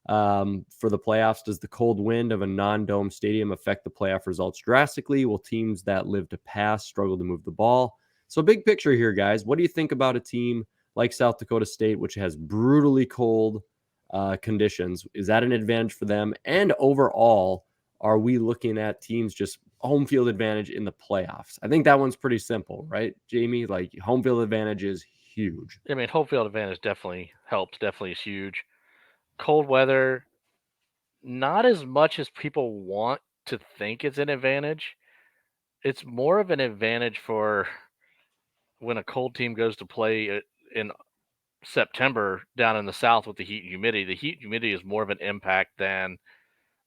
for the playoffs, does the cold wind of a non-dome stadium affect the playoff results drastically? Will teams that live to pass struggle to move the ball? So big picture here, guys. What do you think about a team like South Dakota State, which has brutally cold conditions? Is that an advantage for them? And overall, are we looking at teams just home field advantage in the playoffs? I think that one's pretty simple, right, Jamie? Like, home field advantage is huge. I mean, home field advantage definitely helps. Definitely is huge. Cold weather, not as much as people want to think it's an advantage. It's more of an advantage for when a cold team goes to play in September down in the South with the heat and humidity. The heat and humidity is more of an impact than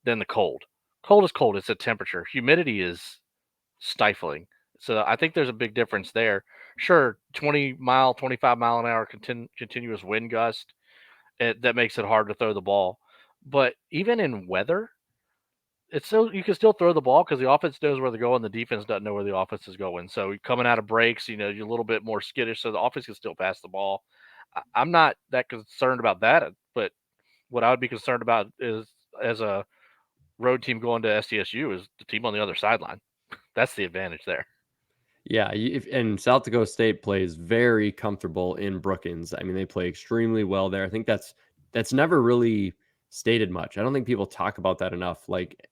the cold. Cold is cold. It's a temperature. Humidity is stifling. So I think there's a big difference there. Sure, 25 mile an hour continuous wind gust, that makes it hard to throw the ball. But even in weather, you can still throw the ball because the offense knows where they're going. The defense doesn't know where the offense is going. So coming out of breaks, you're a little bit more skittish. So the offense can still pass the ball. I'm not that concerned about that. But what I would be concerned about is, as a road team going to SDSU, is the team on the other sideline. That's the advantage there. Yeah, and South Dakota State plays very comfortable in Brookings. I mean, they play extremely well there. I think that's never really stated much. I don't think people talk about that enough. Like,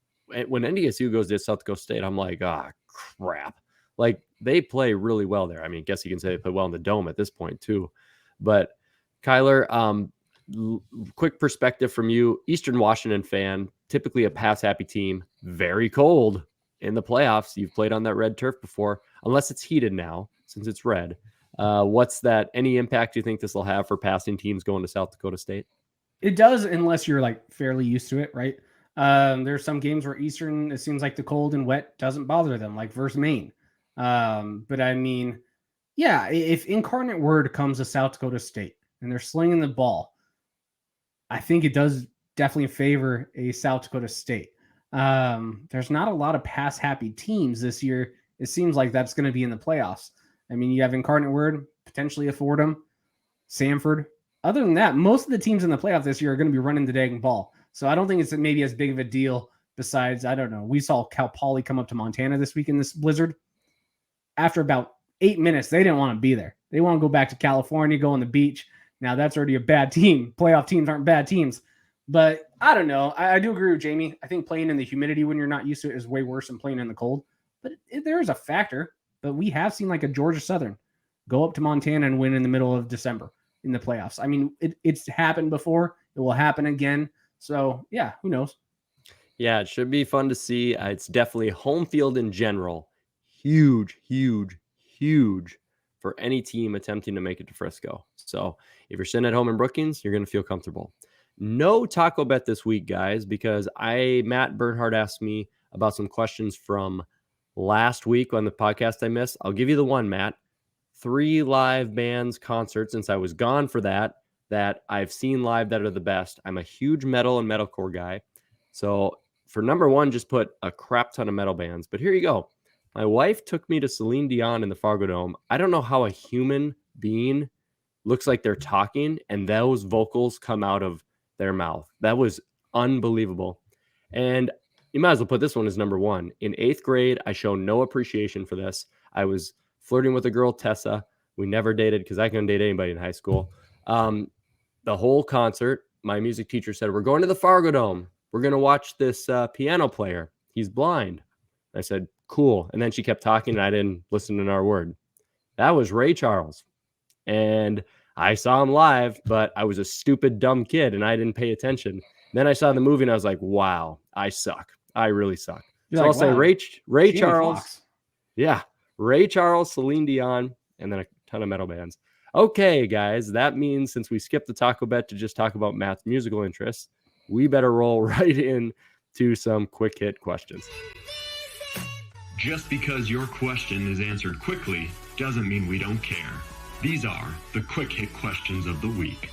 when NDSU goes to South Dakota State, I'm like, crap. Like, they play really well there. I mean, I guess you can say they play well in the dome at this point too. But Kyler, quick perspective from you, Eastern Washington fan, typically a pass-happy team, very cold in the playoffs. You've played on that red turf before, unless it's heated now, since it's red. Any impact you think this will have for passing teams going to South Dakota State? It does, unless you're like fairly used to it, right? There's some games where Eastern, it seems like the cold and wet doesn't bother them, like versus Maine. But I mean, yeah, if Incarnate Word comes to South Dakota State and they're slinging the ball, I think it does definitely favor a South Dakota State. There's not a lot of pass-happy teams this year. It seems like that's going to be in the playoffs. I mean, you have Incarnate Word, potentially a Fordham, Samford. Other than that, most of the teams in the playoff this year are going to be running the dang ball. So I don't think it's maybe as big of a deal. Besides, I don't know. We saw Cal Poly come up to Montana this week in this blizzard. After about 8 minutes, they didn't want to be there. They want to go back to California, go on the beach. Now, that's already a bad team. Playoff teams aren't bad teams. But I don't know. I do agree with Jamie. I think playing in the humidity when you're not used to it is way worse than playing in the cold. But there is a factor. But we have seen like a Georgia Southern go up to Montana and win in the middle of December in the playoffs. I mean, it's happened before. It will happen again. So, yeah, who knows? Yeah, it should be fun to see. It's definitely home field in general. Huge, huge, huge for any team attempting to make it to Frisco. So if you're sitting at home in Brookings, you're going to feel comfortable. No taco bet this week, guys, because Matt Bernhardt asked me about some questions from last week on the podcast I missed. I'll give you the one, Matt. 3 live bands concerts since I was gone for that I've seen live that are the best. I'm a huge metal and metalcore guy. So for number 1, just put a crap ton of metal bands. But here you go. My wife took me to Celine Dion in the Fargo Dome. I don't know how a human being looks like they're talking and those vocals come out of their mouth. That was unbelievable. And you might as well put this one as number 1. In 8th grade, I show no appreciation for this. I was flirting with a girl, Tessa. We never dated because I couldn't date anybody in high school. The whole concert, my music teacher said, we're going to the Fargo Dome. We're going to watch this piano player. He's blind. I said, cool. And then she kept talking and I didn't listen to another word. That was Ray Charles. And I saw him live, but I was a stupid, dumb kid and I didn't pay attention. Then I saw the movie and I was like, wow, I suck. I really suck. You're so like, I'll say wow, Ray Charles. Fox. Yeah. Ray Charles, Celine Dion, and then a ton of metal bands. Okay, guys, that means since we skipped the taco bet to just talk about Matt's musical interests, we better roll right into some quick hit questions. Just because your question is answered quickly doesn't mean we don't care. These are the quick hit questions of the week.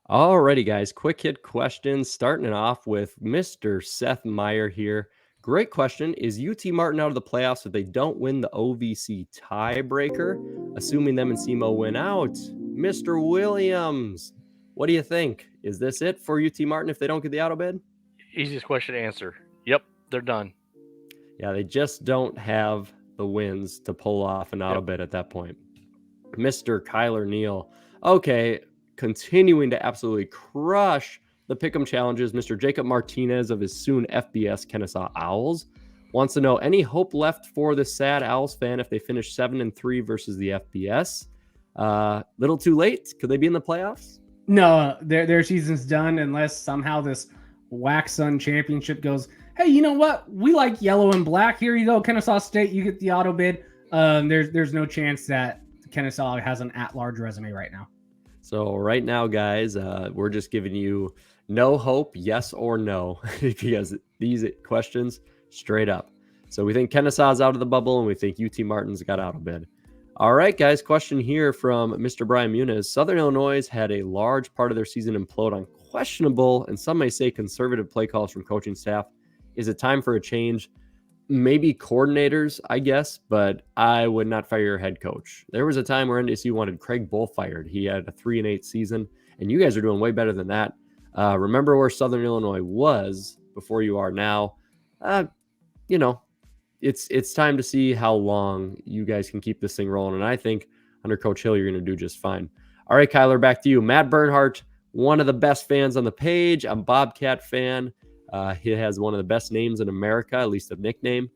Alrighty, guys, quick hit questions. Starting it off with Mr. Seth Meyer here. Great question. Is UT Martin out of the playoffs if they don't win the OVC tiebreaker? Assuming them and SEMO win out. Mr. Williams, what do you think? Is this it for UT Martin if they don't get the auto bid? Easiest question to answer. Yep, they're done. Yeah, they just don't have the wins to pull off an auto bid at that point. Mr. Kyler Neal. Okay, continuing to absolutely crush the Pick'em challenges, Mr. Jacob Martinez of his soon FBS Kennesaw Owls wants to know any hope left for the sad Owls fan if they finish 7-3 versus the FBS. Little too late. Could they be in the playoffs? No, their season's done unless somehow this WACSUN championship goes, hey, you know what? We like yellow and black. Here you go, Kennesaw State. You get the auto bid. There's no chance that Kennesaw has an at-large resume right now. So right now, guys, we're just giving you no hope, yes or no, because these questions straight up. So we think Kennesaw's out of the bubble, and we think UT Martin's got auto bid. All right, guys, question here from Mr. Brian Muniz. Southern Illinois had a large part of their season implode on questionable, and some may say conservative play calls from coaching staff. Is it time for a change? Maybe coordinators, I guess, but I would not fire your head coach. There was a time where NDSU wanted Craig Bull fired. He had a 3-8 season, and you guys are doing way better than that. Remember where Southern Illinois was before you are now. It's time to see how long you guys can keep this thing rolling, and I think under Coach Hill, you're going to do just fine. All right, Kyler, back to you. Matt Bernhardt, one of the best fans on the page. I'm a Bobcat fan. He has one of the best names in America, at least a nickname.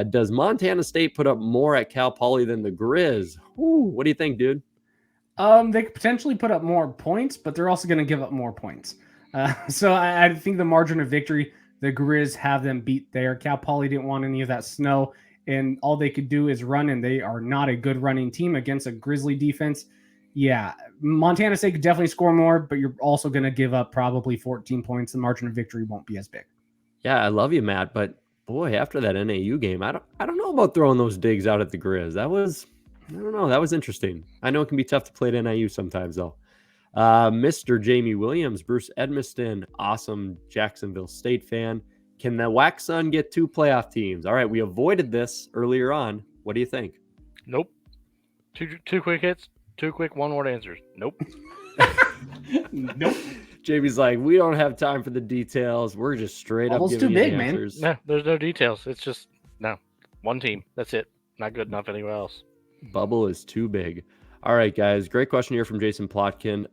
Does Montana State put up more at Cal Poly than the Grizz? Ooh, what do you think, dude? They could potentially put up more points, but they're also going to give up more points. So I think the margin of victory, the Grizz have them beat there. Cal Poly didn't want any of that snow, and all they could do is run, and they are not a good running team against a Grizzly defense. Yeah, Montana State could definitely score more, but you're also going to give up probably 14 points. The margin of victory won't be as big. Yeah, I love you, Matt, but boy, after that NAU game, I don't know about throwing those digs out at the Grizz. That was interesting. I know it can be tough to play at NIU sometimes, though. Mr. Jamie Williams, Bruce Edmiston, awesome Jacksonville State fan. Can the WACSUN get 2 playoff teams? All right, we avoided this earlier on. What do you think? Nope. Two quick hits, 2 quick one-word answers. Nope. Nope. Jamie's like, we don't have time for the details. We're just straight Almost up giving too you big, the man. answers. No, there's no details. It's just one team. That's it. Not good enough anywhere else. Bubble is too big. All right, guys. Great question here from Jason Plotkin.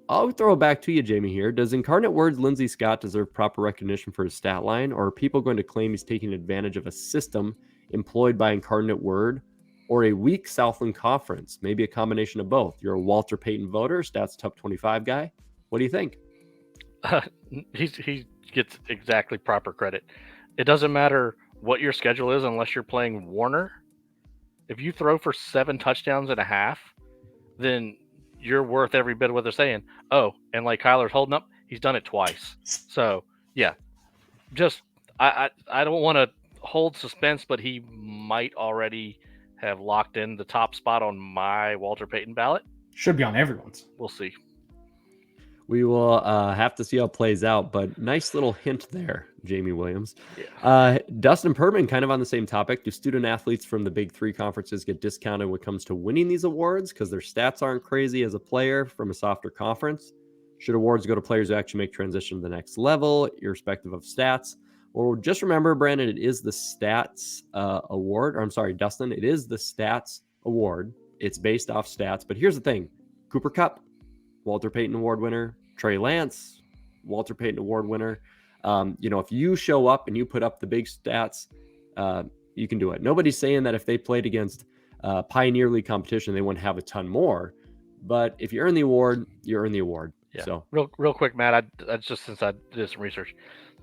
I'll throw it back to you, Jamie, here. Does Incarnate Word's Lindsey Scott deserve proper recognition for his stat line, or are people going to claim he's taking advantage of a system employed by Incarnate Word or a weak Southland Conference? Maybe a combination of both. You're a Walter Payton voter, Stats Top 25 guy. What do you think? He gets exactly proper credit. It doesn't matter what your schedule is unless you're playing Warner. If you throw for 7 touchdowns and a half, then you're worth every bit of what they're saying. Oh, and like Kyler's holding up, he's done it twice. So, yeah, just I don't want to hold suspense, but he might already have locked in the top spot on my Walter Payton ballot. Should be on everyone's. We'll see. We will have to see how it plays out, but nice little hint there, Jamie Williams. Yeah. Dustin Perman, kind of on the same topic. Do student athletes from the Big Three conferences get discounted when it comes to winning these awards because their stats aren't crazy as a player from a softer conference? Should awards go to players who actually make transition to the next level, irrespective of stats? Or just remember, Brandon, it is the stats award. Or I'm sorry, Dustin, it is the stats award. It's based off stats. But here's the thing. Cooper Kupp, Walter Payton Award winner. Trey Lance, Walter Payton Award winner. If you show up and you put up the big stats, you can do it. Nobody's saying that if they played against Pioneer League competition, they wouldn't have a ton more. But if you earn the award, you earn the award. Yeah. So real quick, Matt, I just since I did some research,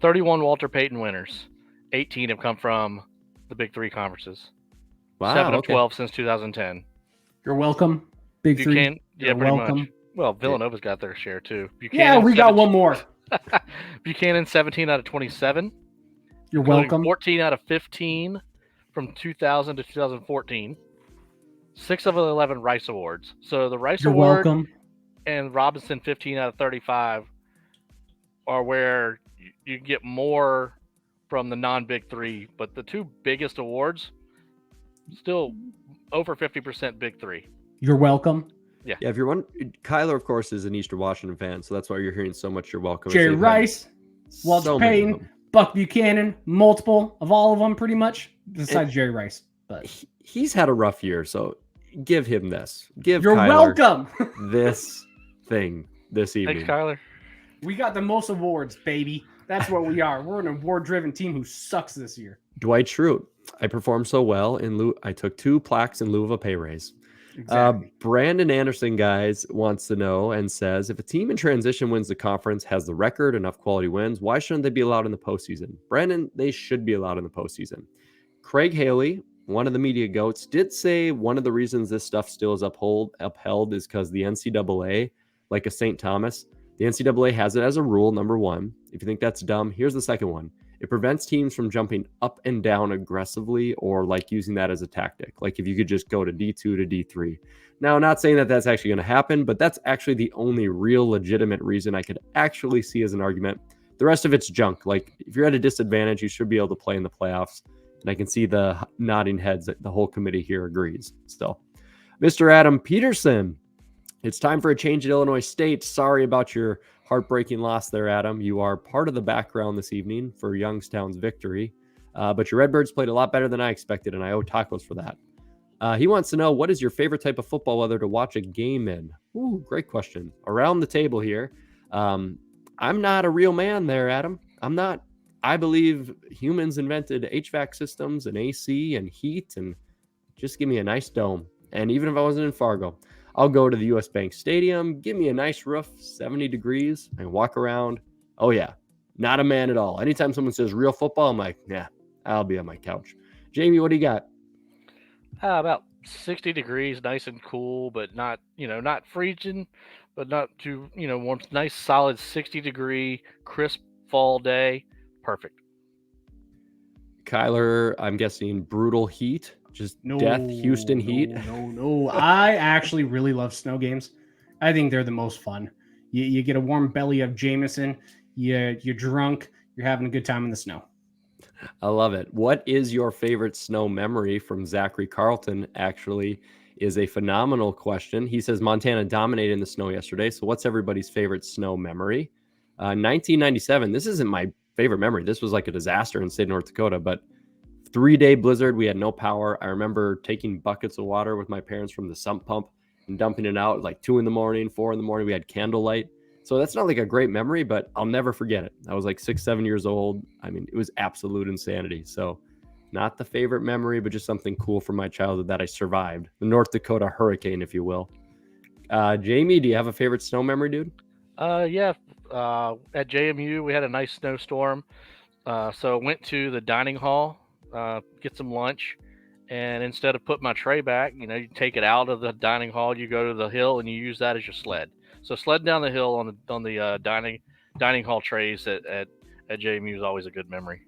31 Walter Payton winners, 18 have come from the Big Three conferences. wow, 7 of okay. 12 since 2010. You're welcome. Big Three. Buchanan, yeah, You're pretty welcome. much. Well, Villanova's got their share too. Yeah, we got one more. Buchanan, 17 out of 27. You're including welcome. 14 out of 15 from 2000 to 2014. 6 of 11 Rice Awards. So the Rice You're Award welcome. and Robinson, 15 out of 35, are where you get more from the non-Big Three. But the 2 biggest awards, still over 50% Big Three. You're welcome. Yeah, if you're one, Kyler, of course, is an Eastern Washington fan, so that's why you're hearing so much. You're welcome. Jerry Rice, Walter so many of Payton, them. Buck Buchanan, multiple of all of them, pretty much, besides Jerry Rice. But He's had a rough year, so give him this. Give you're Kyler welcome. this thing this evening. Thanks, Kyler. We got the most awards, baby. That's what we are. We're an award-driven team who sucks this year. Dwight Schrute, I performed so well in lieu. I took 2 plaques in lieu of a pay raise. Exactly. Brandon Anderson, guys, wants to know and says, if a team in transition wins the conference, has the record, enough quality wins, why shouldn't they be allowed in the postseason? Brandon, they should be allowed in the postseason. Craig Haley, one of the media goats, did say one of the reasons this stuff still is upheld is because the NCAA, like a St. Thomas, the NCAA has it as a rule, number one. If you think that's dumb, here's the second one. It prevents teams from jumping up and down aggressively or like using that as a tactic. Like if you could just go to D2 to D3. Now, not saying that that's actually going to happen, but that's actually the only real legitimate reason I could actually see as an argument. The rest of it's junk. Like if you're at a disadvantage, you should be able to play in the playoffs. And I can see the nodding heads that the whole committee here agrees. So, Mr. Adam Peterson, it's time for a change at Illinois State. Sorry about your heartbreaking loss there, Adam. You are part of the background this evening for Youngstown's victory. But your Redbirds played a lot better than I expected, and I owe tacos for that. He wants to know, what is your favorite type of football weather to watch a game in? Ooh, great question. Around the table here. I'm not a real man there, Adam. I'm not. I believe humans invented HVAC systems and AC and heat, and just give me a nice dome. And even if I wasn't in Fargo, I'll go to the US Bank Stadium, give me a nice roof, 70 degrees, and walk around. Oh, yeah, not a man at all. Anytime someone says real football, I'm like, yeah, I'll be on my couch. Jamie, what do you got? About 60 degrees, nice and cool, but not, not freezing, but not too, warm. Nice, solid 60-degree, crisp fall day. Perfect. Kyler, I'm guessing brutal heat. Just death, Houston heat. No. I actually really love snow games. I think they're the most fun. You get a warm belly of Jameson. You're drunk. You're having a good time in the snow. I love it. What is your favorite snow memory? From Zachary Carlton, actually, is a phenomenal question. He says Montana dominated in the snow yesterday. So what's everybody's favorite snow memory? 1997. This isn't my favorite memory. This was like a disaster in the state of North Dakota, but 3-day blizzard. We had no power. I remember taking buckets of water with my parents from the sump pump and dumping it out like 2 a.m, 4 a.m. We had candlelight. So that's not like a great memory, but I'll never forget it. I was like 6, 7 years old. I mean, it was absolute insanity. So not the favorite memory, but just something cool from my childhood that I survived. The North Dakota hurricane, if you will. Jamie, do you have a favorite snow memory, dude? Yeah. At JMU, we had a nice snowstorm. So I went to the dining hall, get some lunch. And instead of putting my tray back, you take it out of the dining hall, you go to the hill and you use that as your sled. So sledding down the hill on the dining hall trays at JMU is always a good memory.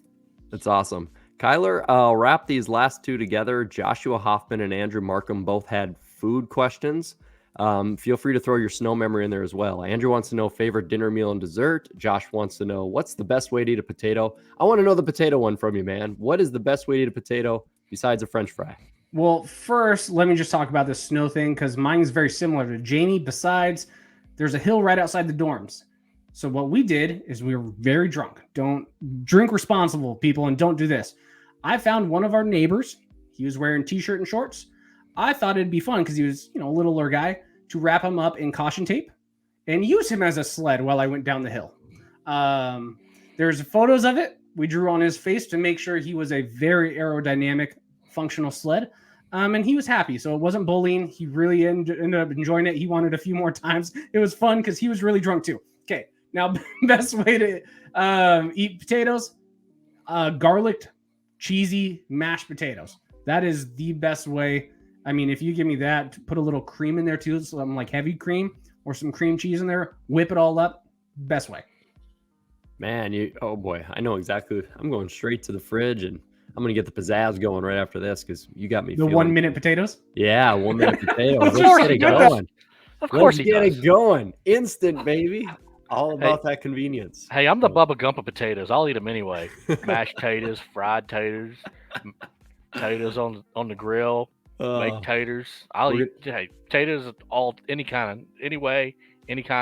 That's awesome. Kyler, I'll wrap these last two together. Joshua Hoffman and Andrew Markham both had food questions. Feel free to throw your snow memory in there as well. Andrew wants to know favorite dinner, meal, and dessert. Josh wants to know what's the best way to eat a potato. I want to know the potato one from you, man. What is the best way to eat a potato besides a French fry? Well, first, let me just talk about this snow thing because mine is very similar to Jamie. Besides, there's a hill right outside the dorms. So what we did is we were very drunk. Don't drink responsible, people, and don't do this. I found one of our neighbors. He was wearing t-shirt and shorts. I thought it'd be fun because he was, a littler guy, to wrap him up in caution tape and use him as a sled while I went down the hill. There's photos of it. We drew on his face to make sure he was a very aerodynamic, functional sled. And he was happy. So it wasn't bullying. He really ended up enjoying it. He wanted a few more times. It was fun because he was really drunk too. Okay. Now, best way to eat potatoes, garlic, cheesy mashed potatoes. That is the best way. I mean, if you give me that, put a little cream in there too, something like heavy cream or some cream cheese in there, whip it all up. Best way. Man, oh boy, I know exactly. I'm going straight to the fridge and I'm going to get the pizzazz going right after this because you got me. The 1 minute potatoes? Yeah, 1 minute potatoes. Of course get it he does. going. Of course Let's he get does. it going. Instant, baby. All about that convenience. Hey, I'm the Bubba Gump of potatoes. I'll eat them anyway. Mashed potatoes, fried taters, potatoes on the grill, baked taters. I'll eat potatoes any kind,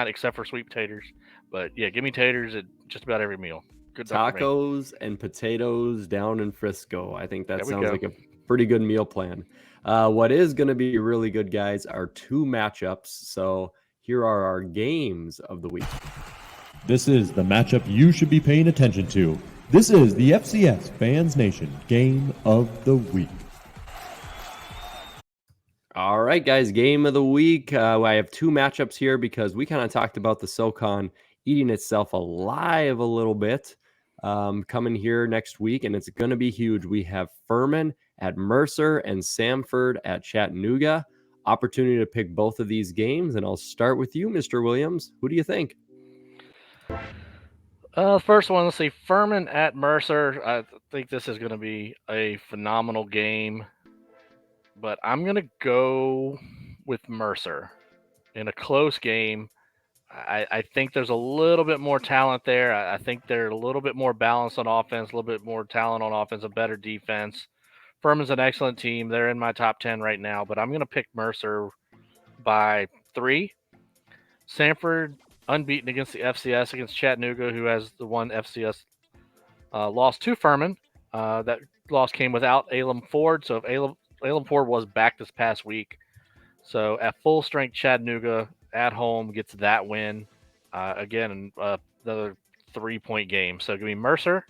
except for sweet potatoes. But yeah, give me taters at just about every meal. Good tacos and potatoes down in Frisco. I think that sounds like a pretty good meal plan. What is going to be really good, guys, are two matchups. So here are our games of the week. This is the matchup you should be paying attention to. This is the FCS Fans Nation Game of the Week. All right, guys, game of the week. I have two matchups here because we kind of talked about the SoCon eating itself alive a little bit coming here next week, and it's going to be huge. We have Furman at Mercer and Samford at Chattanooga. Opportunity to pick both of these games, and I'll start with you, Mr. Williams. Who do you think? First one, let's see, Furman at Mercer. I think this is going to be a phenomenal game, but I'm going to go with Mercer in a close game. I think there's a little bit more talent there. I think they're a little bit more balanced on offense, a little bit more talent on offense, a better defense. Furman's an excellent team. They're in my top 10 right now, but I'm going to pick Mercer by 3. Samford unbeaten against the FCS against Chattanooga, who has the one FCS loss to Furman. That loss came without Elam Ford. So if Elam Ford was back this past week, so at full strength, Chattanooga at home gets that win. Again, another 3-point game. So give me Mercer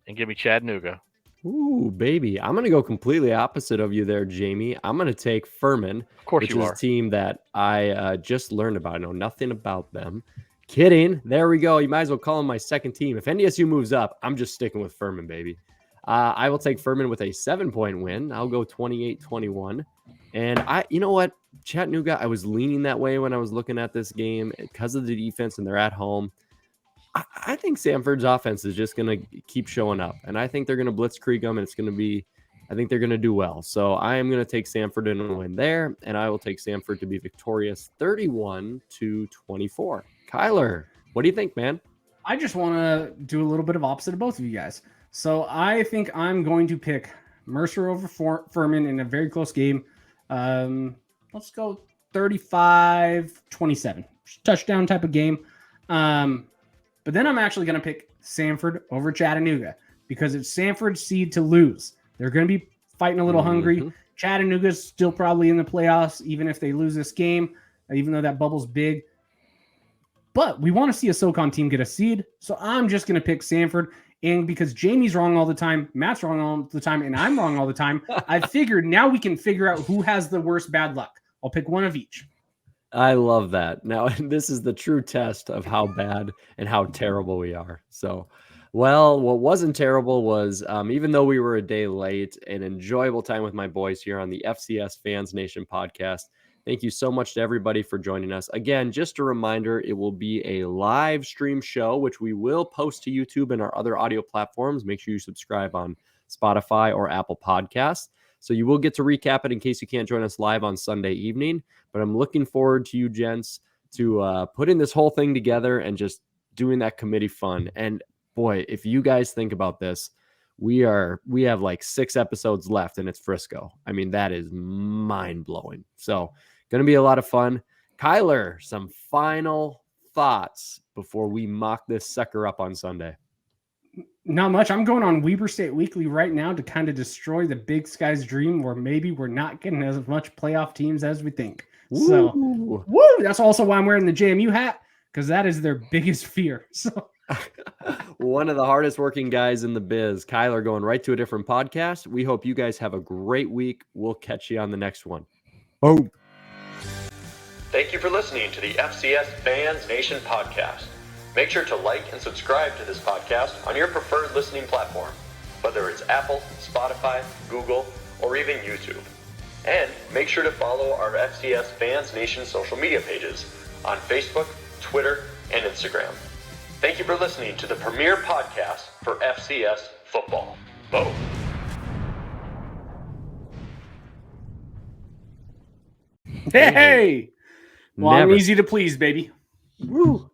and give me Chattanooga. Ooh, baby. I'm going to go completely opposite of you there, Jamie. I'm going to take Furman, of course, which is a team that I just learned about. I know nothing about them. Kidding. There we go. You might as well call them my second team. If NDSU moves up, I'm just sticking with Furman, baby. I will take Furman with a 7-point win. I'll go 28-21. And you know what? Chattanooga, I was leaning that way when I was looking at this game because of the defense and they're at home. I think Samford's offense is just going to keep showing up, and I think they're going to blitzkrieg them, and I think they're going to do well. So I am going to take Samford in a win there, and I will take Samford to be victorious 31-24. Kyler, what do you think, man? I just want to do a little bit of opposite of both of you guys. So I think I'm going to pick Mercer over Furman in a very close game. Let's go 35-27. Touchdown type of game. But then I'm actually going to pick Samford over Chattanooga because it's Samford's seed to lose. They're going to be fighting a little hungry. Chattanooga's still probably in the playoffs, even if they lose this game, even though that bubble's big. But we want to see a SoCon team get a seed. So I'm just going to pick Samford. And because Jamie's wrong all the time, Matt's wrong all the time, and I'm wrong all the time, I figured now we can figure out who has the worst bad luck. I'll pick one of each. I love that. Now, this is the true test of how bad and how terrible we are. So, well, what wasn't terrible was, even though we were a day late, an enjoyable time with my boys here on the FCS Fans Nation podcast. Thank you so much to everybody for joining us. Again, just a reminder, it will be a live stream show, which we will post to YouTube and our other audio platforms. Make sure you subscribe on Spotify or Apple Podcasts. So you will get to recap it in case you can't join us live on Sunday evening. But I'm looking forward to you gents to putting this whole thing together and just doing that committee fun. And boy, if you guys think about this, we have like 6 episodes left and it's Frisco. I mean, that is mind blowing. So going to be a lot of fun. Kyler, some final thoughts before we mock this sucker up on Sunday. Not much. I'm going on Weber State Weekly right now to kind of destroy the Big Sky's dream where maybe we're not getting as much playoff teams as we think. So, that's also why I'm wearing the JMU hat, because that is their biggest fear. So, one of the hardest working guys in the biz, Kyler, going right to a different podcast. We hope you guys have a great week. We'll catch you on the next one. Boom. Thank you for listening to the FCS Fans Nation podcast. Make sure to like and subscribe to this podcast on your preferred listening platform, whether it's Apple, Spotify, Google, or even YouTube. And make sure to follow our FCS Fans Nation social media pages on Facebook, Twitter, and Instagram. Thank you for listening to the premier podcast for FCS football. Boom. Hey! Well, I'm easy to please, baby. Woo.